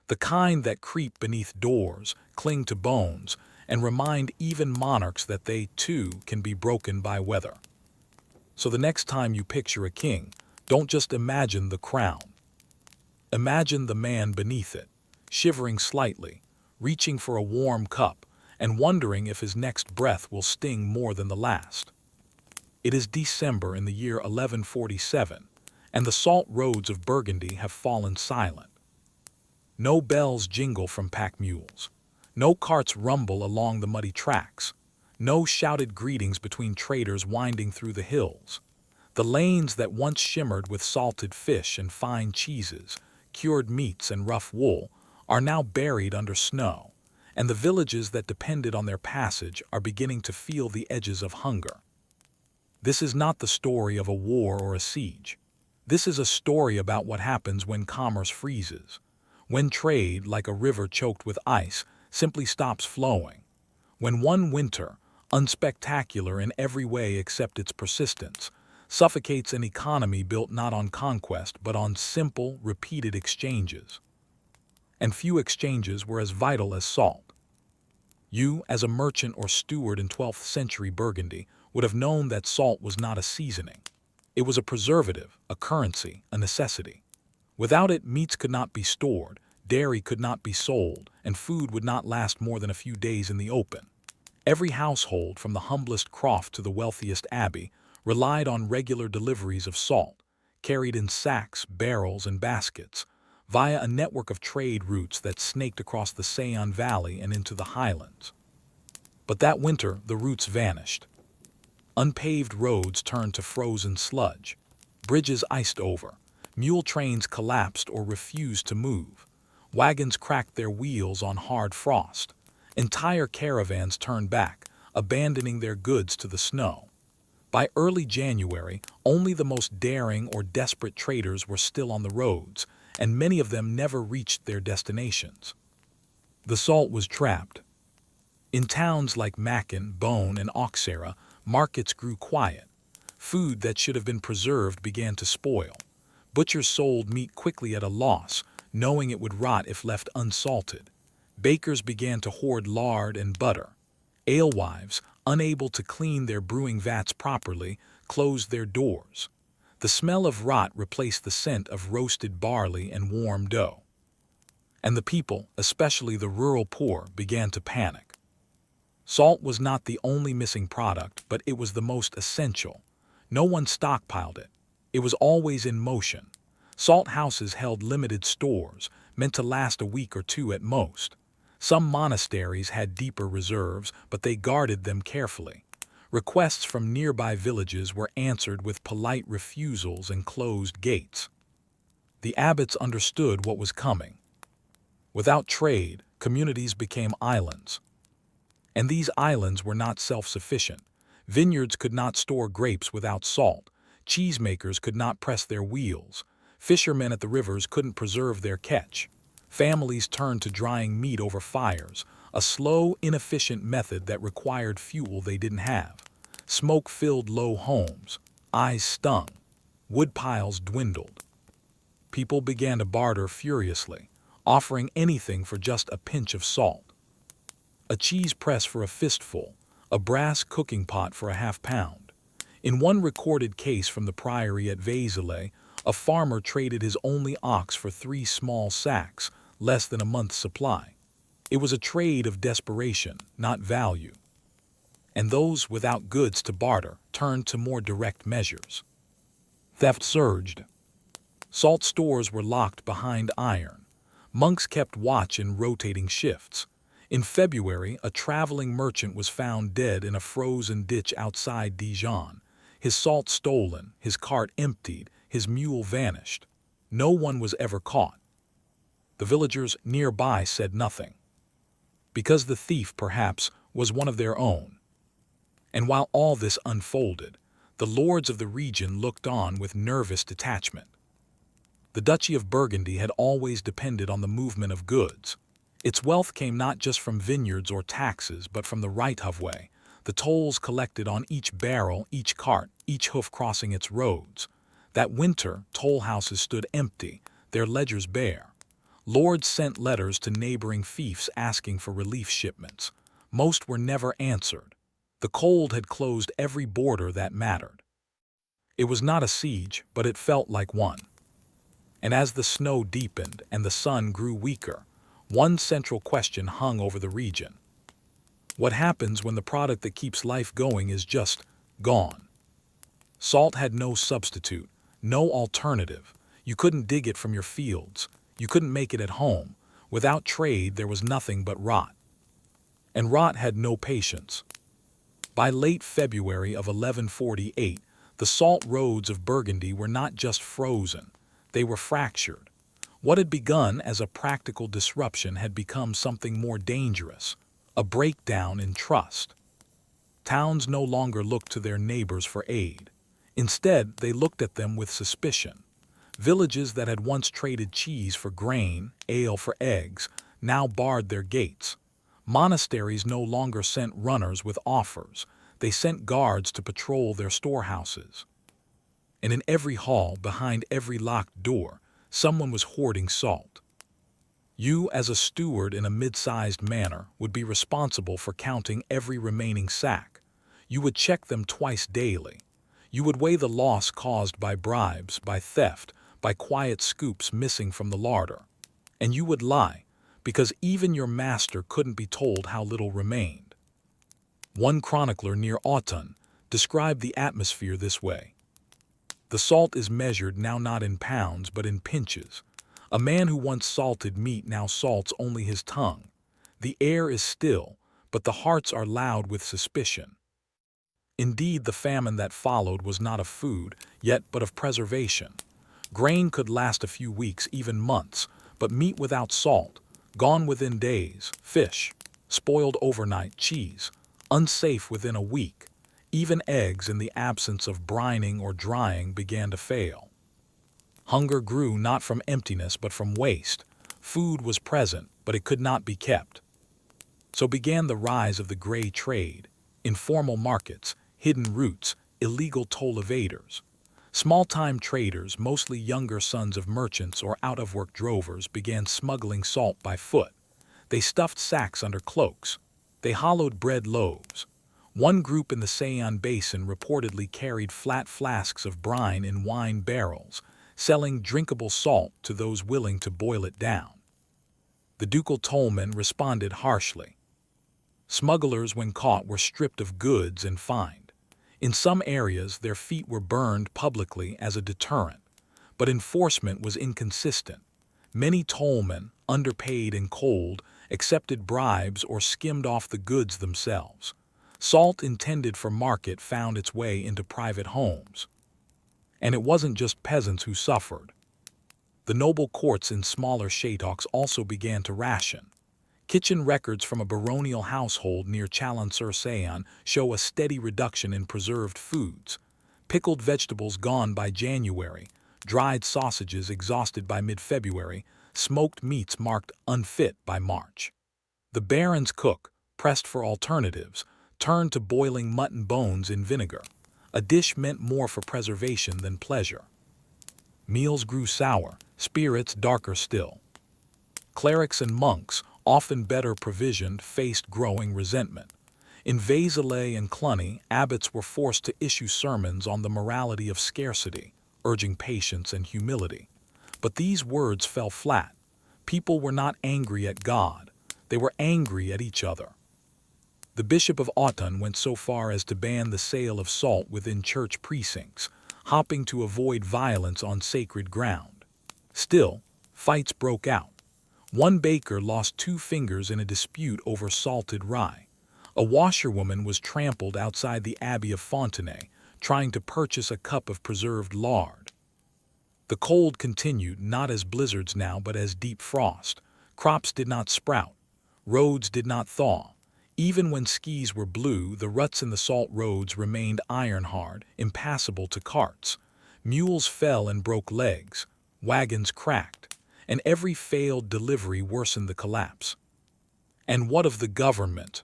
The kind that creep beneath doors, cling to bones, and remind even monarchs that they, too, can be broken by weather. So the next time you picture a king, don't just imagine the crown. Imagine the man beneath it, shivering slightly, reaching for a warm cup, and wondering if his next breath will sting more than the last. It is December in the year 1147, and the salt roads of Burgundy have fallen silent. No bells jingle from pack mules. No carts rumble along the muddy tracks. No shouted greetings between traders winding through the hills. The lanes that once shimmered with salted fish and fine cheeses, cured meats and rough wool, are now buried under snow, and the villages that depended on their passage are beginning to feel the edges of hunger. This is not the story of a war or a siege. This is a story about what happens when commerce freezes, when trade, like a river choked with ice, simply stops flowing, when one winter, unspectacular in every way except its persistence, suffocates an economy built not on conquest but on simple, repeated exchanges. And few exchanges were as vital as salt. You, as a merchant or steward in 12th century Burgundy, would have known that salt was not a seasoning. It was a preservative, a currency, a necessity. Without it, meats could not be stored, dairy could not be sold, and food would not last more than a few days in the open. Every household, from the humblest croft to the wealthiest abbey, relied on regular deliveries of salt, carried in sacks, barrels, and baskets, via a network of trade routes that snaked across the Saône Valley and into the highlands. But that winter, the routes vanished. Unpaved roads turned to frozen sludge. Bridges iced over. Mule trains collapsed or refused to move. Wagons cracked their wheels on hard frost. Entire caravans turned back, abandoning their goods to the snow. By early January, only the most daring or desperate traders were still on the roads, and many of them never reached their destinations. The salt was trapped. In towns like Macon, Beaune, and Auxerre, markets grew quiet. Food that should have been preserved began to spoil. Butchers sold meat quickly at a loss, knowing it would rot if left unsalted. Bakers began to hoard lard and butter. Alewives, unable to clean their brewing vats properly, closed their doors. The smell of rot replaced the scent of roasted barley and warm dough. And the people, especially the rural poor, began to panic. Salt was not the only missing product, but it was the most essential. No one stockpiled it. It was always in motion. Salt houses held limited stores, meant to last a week or two at most. Some monasteries had deeper reserves, but they guarded them carefully. Requests from nearby villages were answered with polite refusals and closed gates. The abbots understood what was coming. Without trade, communities became islands. And these islands were not self-sufficient. Vineyards could not store grapes without salt. Cheesemakers could not press their wheels. Fishermen at the rivers couldn't preserve their catch. Families turned to drying meat over fires, a slow, inefficient method that required fuel they didn't have. Smoke filled low homes. Eyes stung. wood piles dwindled. People began to barter furiously, offering anything for just a pinch of salt. A cheese press for a fistful, a brass cooking pot for a half-pound. In one recorded case from the priory at Vézelay, a farmer traded his only ox for 3 small sacks, less than a month's supply. It was a trade of desperation, not value. And those without goods to barter turned to more direct measures. Theft surged. Salt stores were locked behind iron. Monks kept watch in rotating shifts. In February, a traveling merchant was found dead in a frozen ditch outside Dijon. His salt stolen, his cart emptied, his mule vanished. No one was ever caught. The villagers nearby said nothing, because the thief, perhaps, was one of their own. And while all this unfolded, the lords of the region looked on with nervous detachment. The Duchy of Burgundy had always depended on the movement of goods. Its wealth came not just from vineyards or taxes, but from the Reithofweg, the tolls collected on each barrel, each cart, each hoof crossing its roads. That winter, toll houses stood empty, their ledgers bare. Lords sent letters to neighboring fiefs asking for relief shipments. Most were never answered. The cold had closed every border that mattered. It was not a siege, but it felt like one. And as the snow deepened and the sun grew weaker, one central question hung over the region. What happens when the product that keeps life going is just gone? Salt had no substitute, no alternative. You couldn't dig it from your fields. You couldn't make it at home. Without trade, there was nothing but rot. And rot had no patience. By late February of 1148, the salt roads of Burgundy were not just frozen, they were fractured. What had begun as a practical disruption had become something more dangerous, a breakdown in trust. Towns no longer looked to their neighbors for aid. Instead, they looked at them with suspicion. Villages that had once traded cheese for grain, ale for eggs, now barred their gates. Monasteries no longer sent runners with offers. They sent guards to patrol their storehouses. And in every hall, behind every locked door, someone was hoarding salt. You, as a steward in a mid-sized manor, would be responsible for counting every remaining sack. You would check them twice daily. You would weigh the loss caused by bribes, by theft, by quiet scoops missing from the larder. And you would lie, because even your master couldn't be told how little remained. One chronicler near Autun described the atmosphere this way. The salt is measured now not in pounds but in pinches. A man who once salted meat now salts only his tongue. The air is still, but the hearts are loud with suspicion. Indeed, the famine that followed was not of food, yet but of preservation. Grain could last a few weeks, even months, but meat without salt, gone within days, fish, spoiled overnight, cheese, unsafe within a week. Even eggs, in the absence of brining or drying, began to fail. Hunger grew not from emptiness but from waste. Food was present, but it could not be kept. So began the rise of the gray trade, informal markets, hidden routes, illegal toll evaders. Small-time traders, mostly younger sons of merchants or out-of-work drovers, began smuggling salt by foot. They stuffed sacks under cloaks. They hollowed bread loaves. One group in the Seine basin reportedly carried flat flasks of brine in wine barrels, selling drinkable salt to those willing to boil it down. The ducal tollmen responded harshly. Smugglers, when caught, were stripped of goods and fined. In some areas, their feet were burned publicly as a deterrent, but enforcement was inconsistent. Many tollmen, underpaid and cold, accepted bribes or skimmed off the goods themselves. Salt intended for market found its way into private homes. And it wasn't just peasants who suffered. The noble courts in smaller chateaux also began to ration. Kitchen records from a baronial household near Chalon-sur-Saône show a steady reduction in preserved foods. Pickled vegetables gone by January, dried sausages exhausted by mid-February, smoked meats marked unfit by March. The baron's cook, pressed for alternatives, turned to boiling mutton bones in vinegar. A dish meant more for preservation than pleasure. Meals grew sour, spirits darker still. Clerics and monks, often better provisioned, faced growing resentment. In Vézelay and Cluny, abbots were forced to issue sermons on the morality of scarcity, urging patience and humility. But these words fell flat. People were not angry at God, they were angry at each other. The Bishop of Autun went so far as to ban the sale of salt within church precincts, hoping to avoid violence on sacred ground. Still, fights broke out. One baker lost 2 fingers in a dispute over salted rye. A washerwoman was trampled outside the Abbey of Fontenay, trying to purchase a cup of preserved lard. The cold continued, not as blizzards now, but as deep frost. Crops did not sprout. Roads did not thaw. Even when skis were blue, the ruts in the salt roads remained iron-hard, impassable to carts. Mules fell and broke legs. Wagons cracked. And every failed delivery worsened the collapse. And what of the government?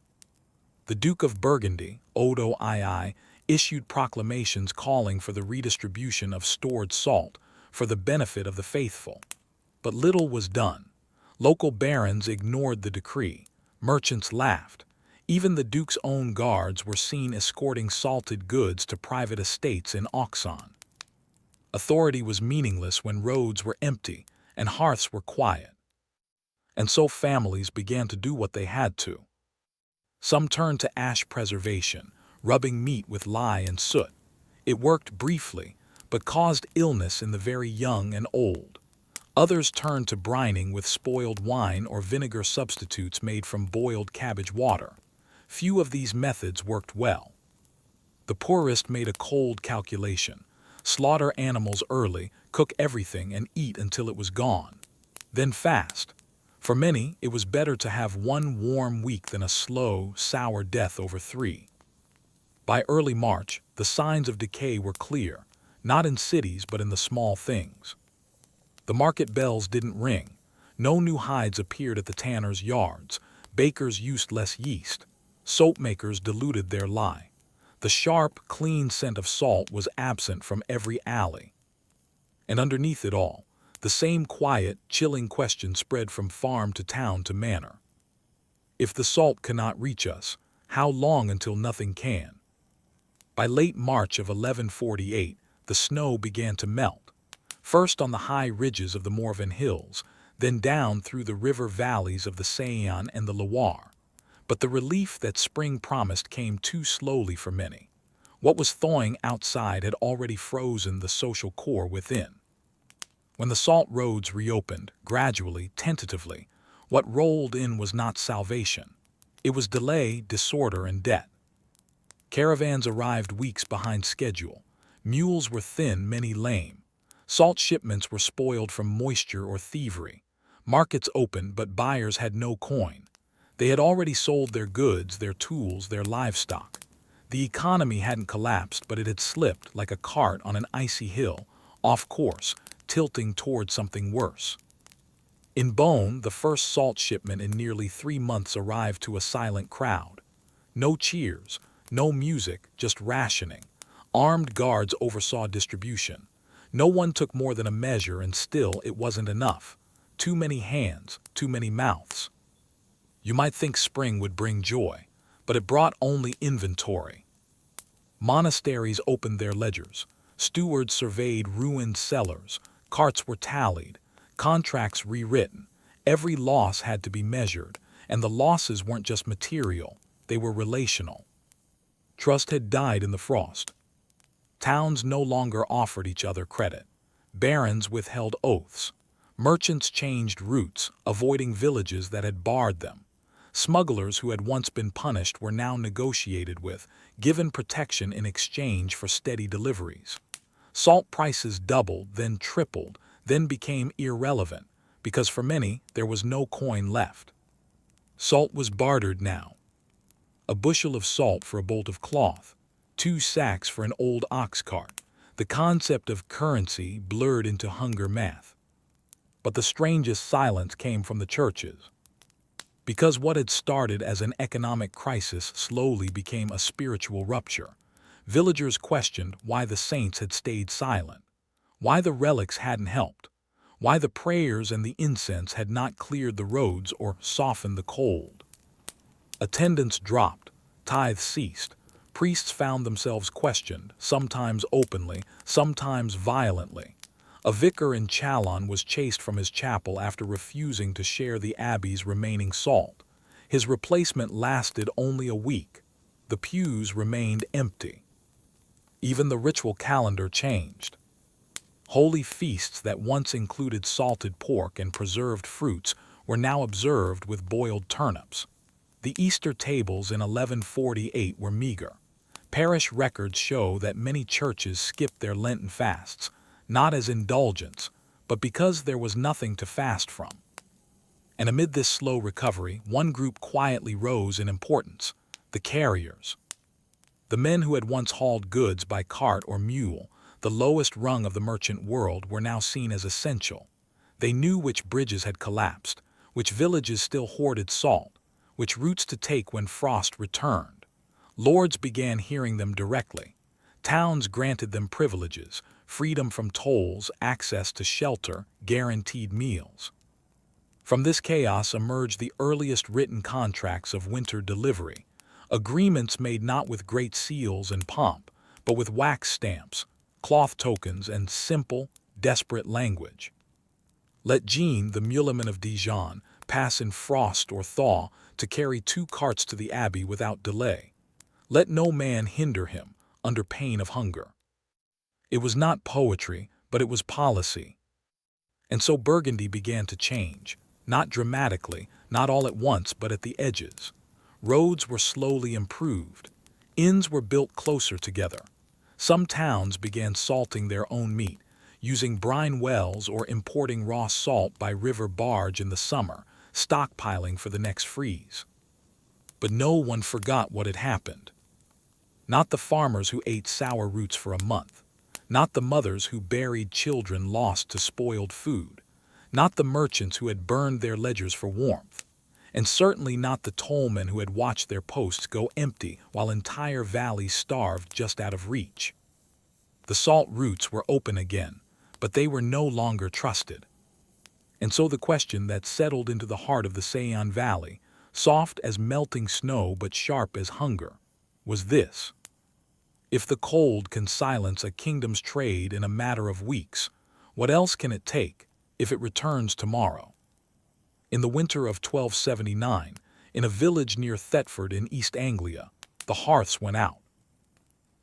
The Duke of Burgundy, Odo II, issued proclamations calling for the redistribution of stored salt for the benefit of the faithful. But little was done. Local barons ignored the decree. Merchants laughed. Even the Duke's own guards were seen escorting salted goods to private estates in Auxonne. Authority was meaningless when roads were empty and hearths were quiet. And so families began to do what they had to. Some turned to ash preservation, rubbing meat with lye and soot. It worked briefly, but caused illness in the very young and old. Others turned to brining with spoiled wine or vinegar substitutes made from boiled cabbage water. Few of these methods worked well. The poorest made a cold calculation: slaughter animals early, cook everything, and eat until it was gone. Then fast. For many, it was better to have one warm week than a slow, sour death over 3. By early March, the signs of decay were clear, not in cities but in the small things. The market bells didn't ring. No new hides appeared at the tanners' yards. Bakers used less yeast. Soap makers diluted their lye. The sharp, clean scent of salt was absent from every alley. And underneath it all, the same quiet, chilling question spread from farm to town to manor. If the salt cannot reach us, how long until nothing can? By late March of 1148, the snow began to melt, first on the high ridges of the Morvan Hills, then down through the river valleys of the Seine and the Loire. But the relief that spring promised came too slowly for many. What was thawing outside had already frozen the social core within. When the salt roads reopened, gradually, tentatively, what rolled in was not salvation. It was delay, disorder, and debt. Caravans arrived weeks behind schedule. Mules were thin, many lame. Salt shipments were spoiled from moisture or thievery. Markets opened, but buyers had no coin. They had already sold their goods, their tools, their livestock. The economy hadn't collapsed, but it had slipped like a cart on an icy hill, off course, tilting toward something worse. In Beaune, the first salt shipment in nearly 3 months arrived to a silent crowd. No cheers, no music, just rationing. Armed guards oversaw distribution. No one took more than a measure, and still it wasn't enough. Too many hands, too many mouths. You might think spring would bring joy, but it brought only inventory. Monasteries opened their ledgers. Stewards surveyed ruined cellars. Carts were tallied. Contracts rewritten. Every loss had to be measured, and the losses weren't just material, they were relational. Trust had died in the frost. Towns no longer offered each other credit. Barons withheld oaths. Merchants changed routes, avoiding villages that had barred them. Smugglers who had once been punished were now negotiated with, given protection in exchange for steady deliveries. Salt prices doubled, then tripled, then became irrelevant, because for many there was no coin left. Salt was bartered now. A bushel of salt for a bolt of cloth, 2 sacks for an old ox cart. The concept of currency blurred into hunger math. But the strangest silence came from the churches. Because what had started as an economic crisis slowly became a spiritual rupture. Villagers questioned why the saints had stayed silent. Why the relics hadn't helped. Why the prayers and the incense had not cleared the roads or softened the cold. Attendance dropped, tithes ceased, priests found themselves questioned, sometimes openly, sometimes violently. A vicar in Chalon was chased from his chapel after refusing to share the abbey's remaining salt. His replacement lasted only a week. The pews remained empty. Even the ritual calendar changed. Holy feasts that once included salted pork and preserved fruits were now observed with boiled turnips. The Easter tables in 1148 were meager. Parish records show that many churches skipped their Lenten fasts, not as indulgence, but because there was nothing to fast from. And amid this slow recovery, one group quietly rose in importance: the carriers. The men who had once hauled goods by cart or mule, the lowest rung of the merchant world, were now seen as essential. They knew which bridges had collapsed, which villages still hoarded salt, which routes to take when frost returned. Lords began hearing them directly. Towns granted them privileges, freedom from tolls, access to shelter, guaranteed meals. From this chaos emerged the earliest written contracts of winter delivery, agreements made not with great seals and pomp, but with wax stamps, cloth tokens, and simple, desperate language. Let Jean, the muleman of Dijon, pass in frost or thaw to carry 2 carts to the abbey without delay. Let no man hinder him, under pain of hunger. It was not poetry, but it was policy. And so Burgundy began to change, not dramatically, not all at once, but at the edges. Roads were slowly improved. Inns were built closer together. Some towns began salting their own meat, using brine wells or importing raw salt by river barge in the summer, stockpiling for the next freeze. But no one forgot what had happened. Not the farmers who ate sour roots for a month. Not the mothers who buried children lost to spoiled food. Not the merchants who had burned their ledgers for warmth. And certainly not the tollmen who had watched their posts go empty while entire valleys starved just out of reach. The salt routes were open again, but they were no longer trusted. And so the question that settled into the heart of the Saône Valley, soft as melting snow but sharp as hunger, was this: if the cold can silence a kingdom's trade in a matter of weeks, what else can it take if it returns tomorrow? In the winter of 1279, in a village near Thetford in East Anglia, the hearths went out.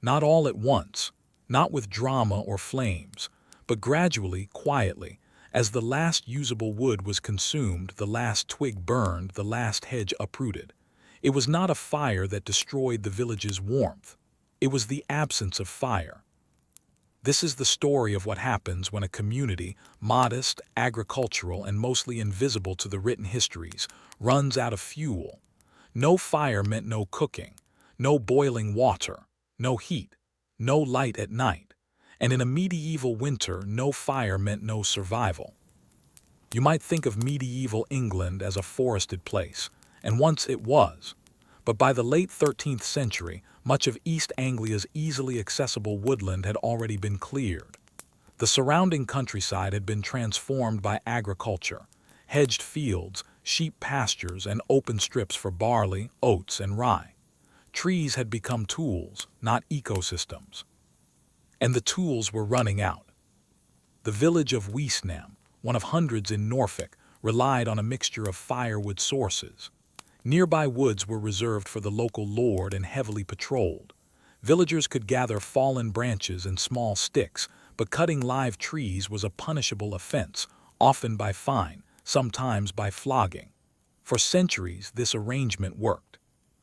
Not all at once, not with drama or flames, but gradually, quietly, as the last usable wood was consumed, the last twig burned, the last hedge uprooted. It was not a fire that destroyed the village's warmth. It was the absence of fire. This is the story of what happens when a community, modest, agricultural, and mostly invisible to the written histories, runs out of fuel. No fire meant no cooking, no boiling water, no heat, no light at night. And in a medieval winter, no fire meant no survival. You might think of medieval England as a forested place, and once it was. But by the late 13th century, much of East Anglia's easily accessible woodland had already been cleared. The surrounding countryside had been transformed by agriculture: hedged fields, sheep pastures, and open strips for barley, oats, and rye. Trees had become tools, not ecosystems. And the tools were running out. The village of Wiesnam, one of hundreds in Norfolk, relied on a mixture of firewood sources. Nearby woods were reserved for the local lord and heavily patrolled. Villagers could gather fallen branches and small sticks, but cutting live trees was a punishable offense, often by fine, sometimes by flogging. For centuries, this arrangement worked.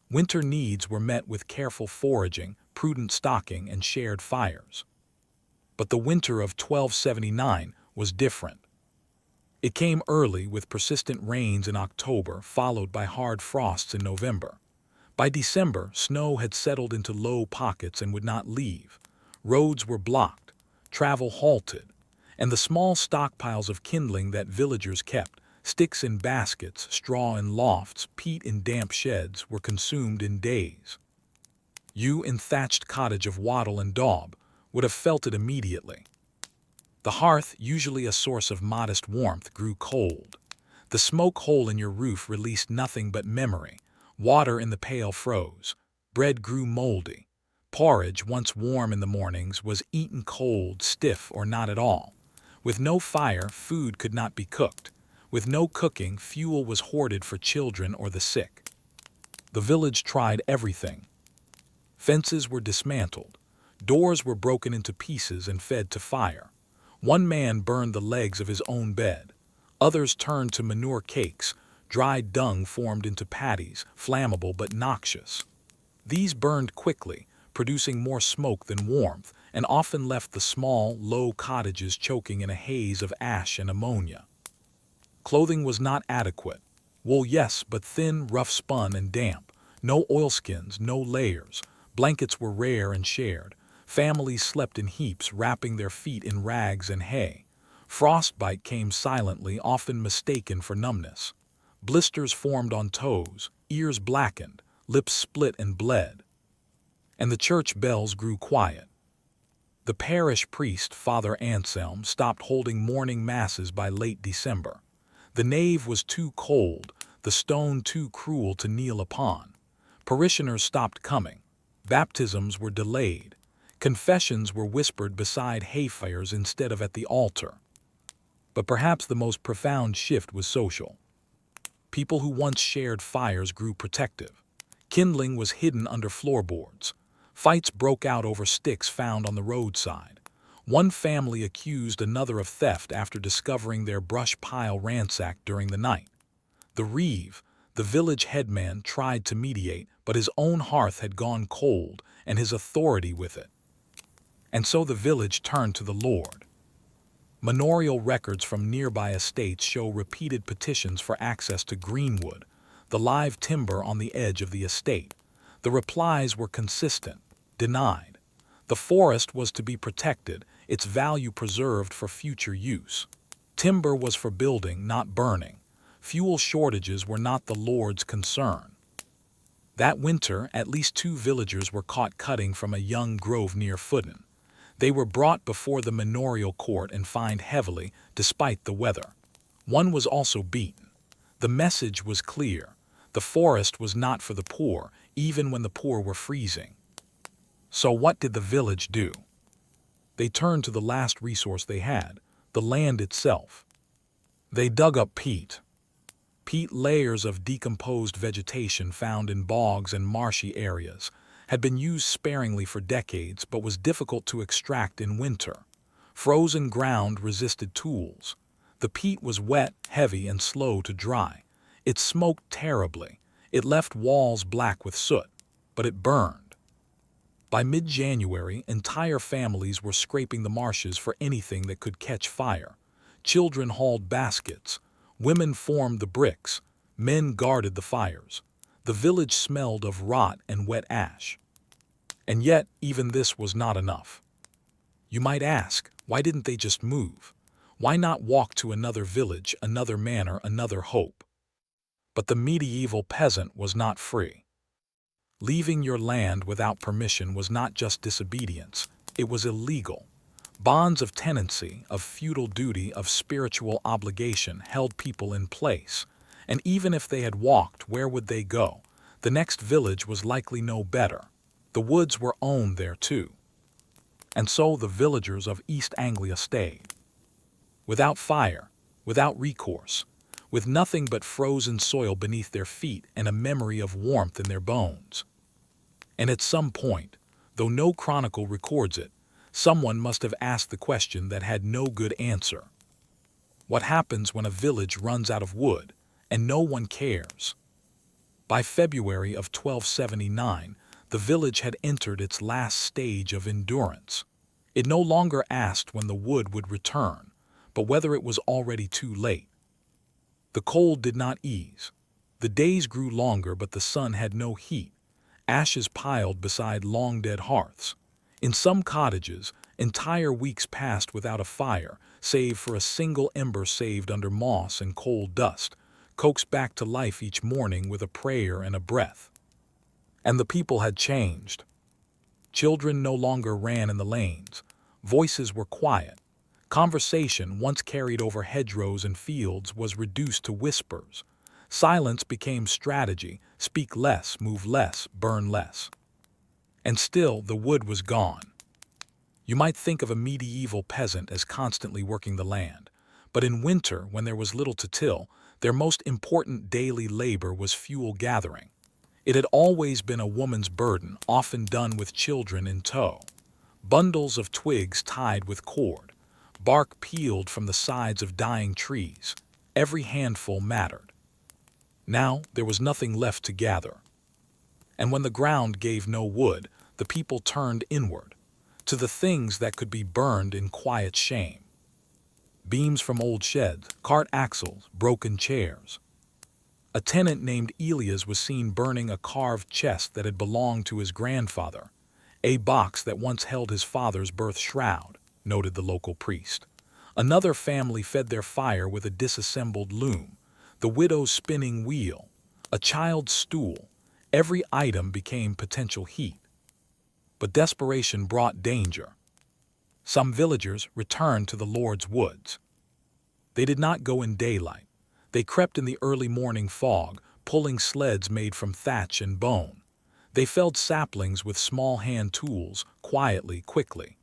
Winter needs were met with careful foraging, prudent stocking, and shared fires. But the winter of 1279 was different. It came early, with persistent rains in October, followed by hard frosts in November. By December, snow had settled into low pockets and would not leave. Roads were blocked, travel halted, and the small stockpiles of kindling that villagers kept, sticks in baskets, straw in lofts, peat in damp sheds, were consumed in days. You, in thatched cottage of wattle and daub, would have felt it immediately. The hearth, usually a source of modest warmth, grew cold. The smoke hole in your roof released nothing but memory. Water in the pail froze. Bread grew moldy. Porridge, once warm in the mornings, was eaten cold, stiff, or not at all. With no fire, food could not be cooked. With no cooking, fuel was hoarded for children or the sick. The village tried everything. Fences were dismantled. Doors were broken into pieces and fed to fire. One man burned the legs of his own bed. Others turned to manure cakes. Dried dung formed into patties, flammable but noxious. These burned quickly, producing more smoke than warmth, and often left the small, low cottages choking in a haze of ash and ammonia. Clothing was not adequate. Wool, yes, but thin, rough-spun, and damp. No oilskins, no layers. Blankets were rare and shared. Families slept in heaps, wrapping their feet in rags and hay. Frostbite came silently, often mistaken for numbness. Blisters formed on toes, ears blackened, lips split and bled. And the church bells grew quiet. The parish priest, Father Anselm, stopped holding morning masses by late December. The nave was too cold, the stone too cruel to kneel upon. Parishioners stopped coming. Baptisms were delayed. Confessions were whispered beside hayfires instead of at the altar. But perhaps the most profound shift was social. People who once shared fires grew protective. Kindling was hidden under floorboards. Fights broke out over sticks found on the roadside. One family accused another of theft after discovering their brush pile ransacked during the night. The reeve, the village headman, tried to mediate, but his own hearth had gone cold, and his authority with it. And so the village turned to the Lord. Manorial records from nearby estates show repeated petitions for access to greenwood, the live timber on the edge of the estate. The replies were consistent: denied. The forest was to be protected, its value preserved for future use. Timber was for building, not burning. Fuel shortages were not the Lord's concern. That winter, at least 2 villagers were caught cutting from a young grove near Footen. They were brought before the manorial court and fined heavily, despite the weather. One was also beaten. The message was clear: the forest was not for the poor, even when the poor were freezing. So what did the village do? They turned to the last resource they had, the land itself. They dug up peat. Peat, layers of decomposed vegetation found in bogs and marshy areas, had been used sparingly for decades but was difficult to extract in winter. Frozen ground resisted tools. The peat was wet, heavy, and slow to dry. It smoked terribly. It left walls black with soot, but it burned. By mid-January, entire families were scraping the marshes for anything that could catch fire. Children hauled baskets. Women formed the bricks. Men guarded the fires. The village smelled of rot and wet ash. And yet, even this was not enough. You might ask, why didn't they just move? Why not walk to another village, another manor, another hope? But the medieval peasant was not free. Leaving your land without permission was not just disobedience, it was illegal. Bonds of tenancy, of feudal duty, of spiritual obligation held people in place. And even if they had walked, where would they go? The next village was likely no better. The woods were owned there too. And so the villagers of East Anglia stayed. Without fire, without recourse, with nothing but frozen soil beneath their feet and a memory of warmth in their bones. And at some point, though no chronicle records it, someone must have asked the question that had no good answer. What happens when a village runs out of wood and no one cares? By February of 1279, the village had entered its last stage of endurance. It no longer asked when the wood would return, but whether it was already too late. The cold did not ease. The days grew longer, but the sun had no heat. Ashes piled beside long-dead hearths. In some cottages, entire weeks passed without a fire, save for a single ember saved under moss and cold dust, coaxed back to life each morning with a prayer and a breath. And the people had changed. Children no longer ran in the lanes. Voices were quiet. Conversation, once carried over hedgerows and fields, was reduced to whispers. Silence became strategy: speak less, move less, burn less. And still, the wood was gone. You might think of a medieval peasant as constantly working the land, but in winter, when there was little to till, their most important daily labor was fuel gathering. It had always been a woman's burden, often done with children in tow. Bundles of twigs tied with cord, bark peeled from the sides of dying trees. Every handful mattered. Now there was nothing left to gather. And when the ground gave no wood, the people turned inward, to the things that could be burned in quiet shame. Beams from old sheds, cart axles, broken chairs. A tenant named Elias was seen burning a carved chest that had belonged to his grandfather, a box that once held his father's birth shroud, noted the local priest. Another family fed their fire with a disassembled loom, the widow's spinning wheel, a child's stool. Every item became potential heat. But desperation brought danger. Some villagers returned to the Lord's woods. They did not go in daylight. They crept in the early morning fog, pulling sleds made from thatch and bone. They felled saplings with small hand tools, quietly, quickly.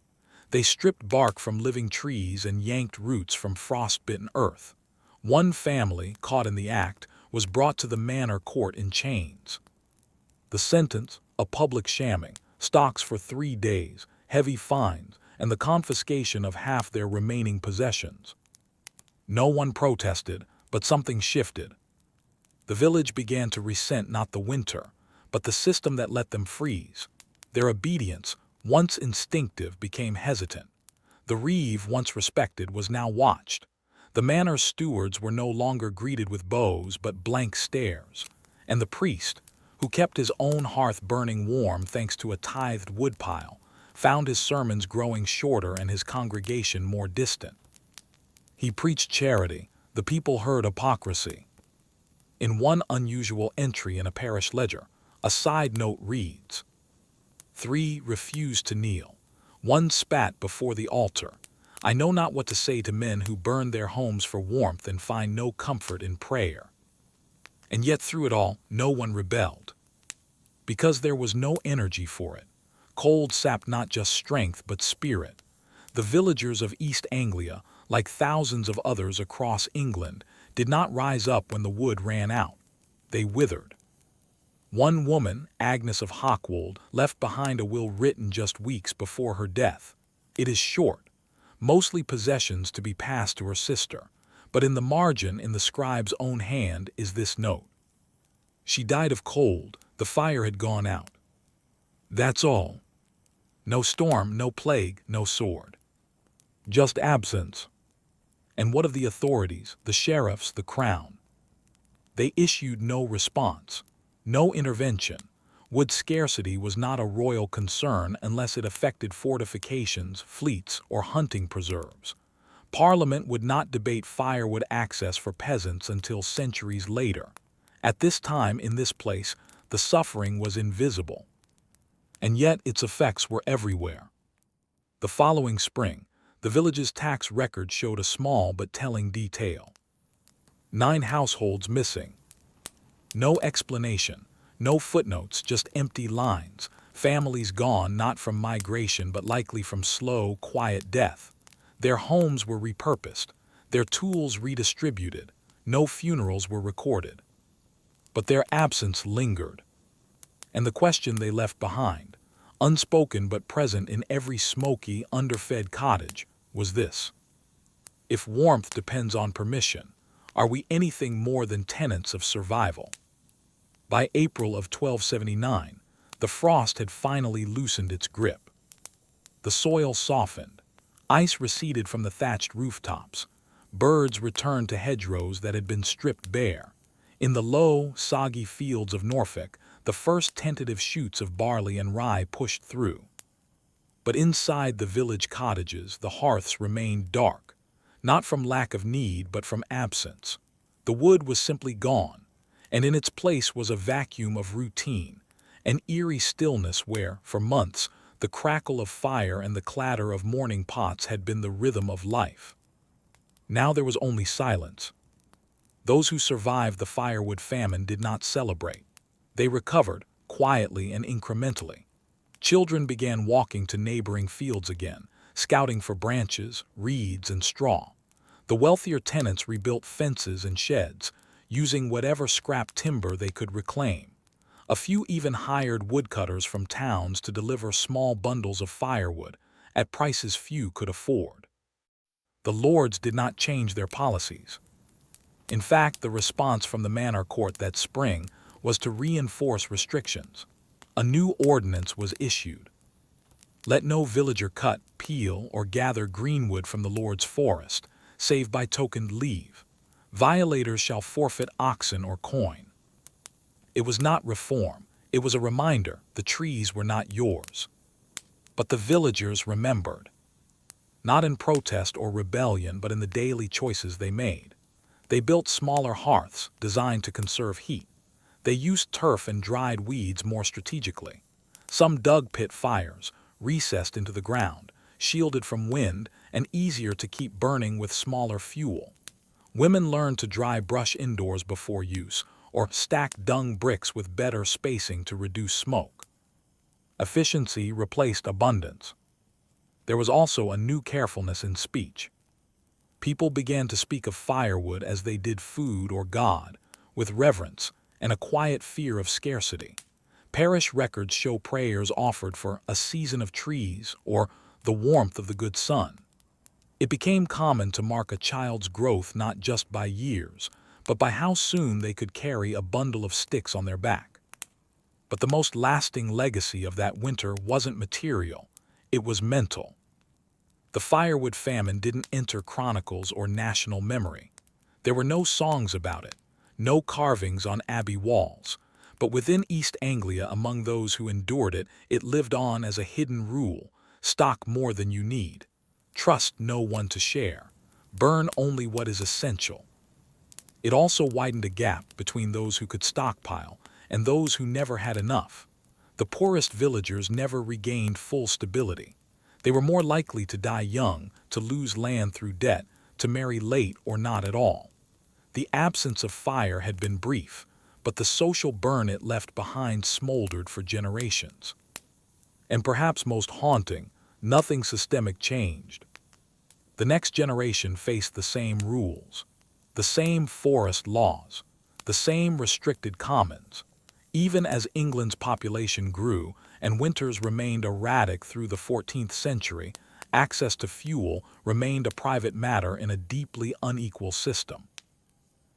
They stripped bark from living trees and yanked roots from frost-bitten earth. One family, caught in the act, was brought to the manor court in chains. The sentence, a public shamming, stocks for 3 days, heavy fines, and the confiscation of half their remaining possessions. No one protested, but something shifted. The village began to resent not the winter, but the system that let them freeze. Their obedience, once instinctive, became hesitant. The reeve, once respected, was now watched. The manor's stewards were no longer greeted with bows but blank stares. And the priest, who kept his own hearth burning warm thanks to a tithed woodpile, found his sermons growing shorter and his congregation more distant. He preached charity. The people heard hypocrisy. In one unusual entry in a parish ledger, a side note reads, 3 refused to kneel. 1 spat before the altar. I know not what to say to men who burn their homes for warmth and find no comfort in prayer. And yet through it all, no one rebelled. Because there was no energy for it. Cold sapped not just strength but spirit. The villagers of East Anglia, like thousands of others across England, did not rise up when the wood ran out. They withered. One woman, Agnes of Hockwold, left behind a will written just weeks before her death. It is short, mostly possessions to be passed to her sister, but in the margin in the scribe's own hand is this note. She died of cold, the fire had gone out. That's all. No storm, no plague, no sword. Just absence. And what of the authorities, the sheriffs, the crown? They issued no response, no intervention. Wood scarcity was not a royal concern unless it affected fortifications, fleets, or hunting preserves. Parliament would not debate firewood access for peasants until centuries later. At this time, in this place, the suffering was invisible. And yet its effects were everywhere. The following spring, the village's tax record showed a small but telling detail. 9 households missing. No explanation, no footnotes, just empty lines. Families gone not from migration but likely from slow, quiet death. Their homes were repurposed, their tools redistributed. No funerals were recorded. But their absence lingered. And the question they left behind, unspoken but present in every smoky, underfed cottage, was this. If warmth depends on permission, are we anything more than tenants of survival? By April of 1279, the frost had finally loosened its grip. The soil softened. Ice receded from the thatched rooftops. Birds returned to hedgerows that had been stripped bare. In the low, soggy fields of Norfolk, the first tentative shoots of barley and rye pushed through. But inside the village cottages, the hearths remained dark, not from lack of need but from absence. The wood was simply gone, and in its place was a vacuum of routine, an eerie stillness where, for months, The crackle of fire and the clatter of morning pots had been the rhythm of life. Now there was only silence. Those who survived the firewood famine did not celebrate. They recovered, quietly and incrementally. Children began walking to neighboring fields again, scouting for branches, reeds, and straw. The wealthier tenants rebuilt fences and sheds, using whatever scrap timber they could reclaim. A few even hired woodcutters from towns to deliver small bundles of firewood at prices few could afford. The lords did not change their policies. In fact, the response from the manor court that spring was to reinforce restrictions. A new ordinance was issued. Let no villager cut, peel, or gather greenwood from the lord's forest, save by tokened leave. Violators shall forfeit oxen or coin. It was not reform, it was a reminder the trees were not yours. But the villagers remembered. Not in protest or rebellion, but in the daily choices they made. They built smaller hearths designed to conserve heat. They used turf and dried weeds more strategically. Some dug pit fires, recessed into the ground, shielded from wind, and easier to keep burning with smaller fuel. Women learned to dry brush indoors before use, or stack dung bricks with better spacing to reduce smoke. Efficiency replaced abundance. There was also a new carefulness in speech. People began to speak of firewood as they did food or God, with reverence and a quiet fear of scarcity. Parish records show prayers offered for a season of trees or the warmth of the good sun. It became common to mark a child's growth not just by years, but by how soon they could carry a bundle of sticks on their back. But the most lasting legacy of that winter wasn't material, it was mental. The firewood famine didn't enter chronicles or national memory. There were no songs about it, no carvings on abbey walls, but within East Anglia, among those who endured it, it lived on as a hidden rule: stock more than you need, trust no one to share, burn only what is essential. It also widened a gap between those who could stockpile and those who never had enough. The poorest villagers never regained full stability. They were more likely to die young, to lose land through debt, to marry late or not at all. The absence of fire had been brief, but the social burn it left behind smoldered for generations. And perhaps most haunting, nothing systemic changed. The next generation faced the same rules, the same forest laws, the same restricted commons. Even as England's population grew and winters remained erratic through the 14th century, access to fuel remained a private matter in a deeply unequal system.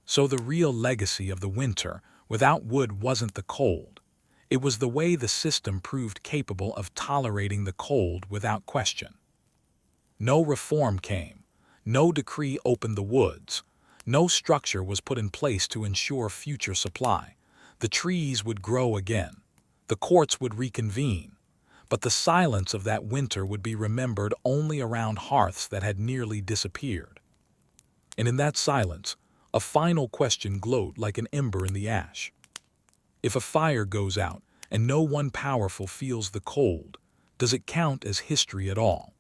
So the real legacy of the winter without wood wasn't the cold. It was the way the system proved capable of tolerating the cold without question. No reform came, no decree opened the woods, no structure was put in place to ensure future supply. The trees would grow again, the courts would reconvene, but the silence of that winter would be remembered only around hearths that had nearly disappeared. And in that silence, a final question glowed like an ember in the ash. If a fire goes out and no one powerful feels the cold, does it count as history at all?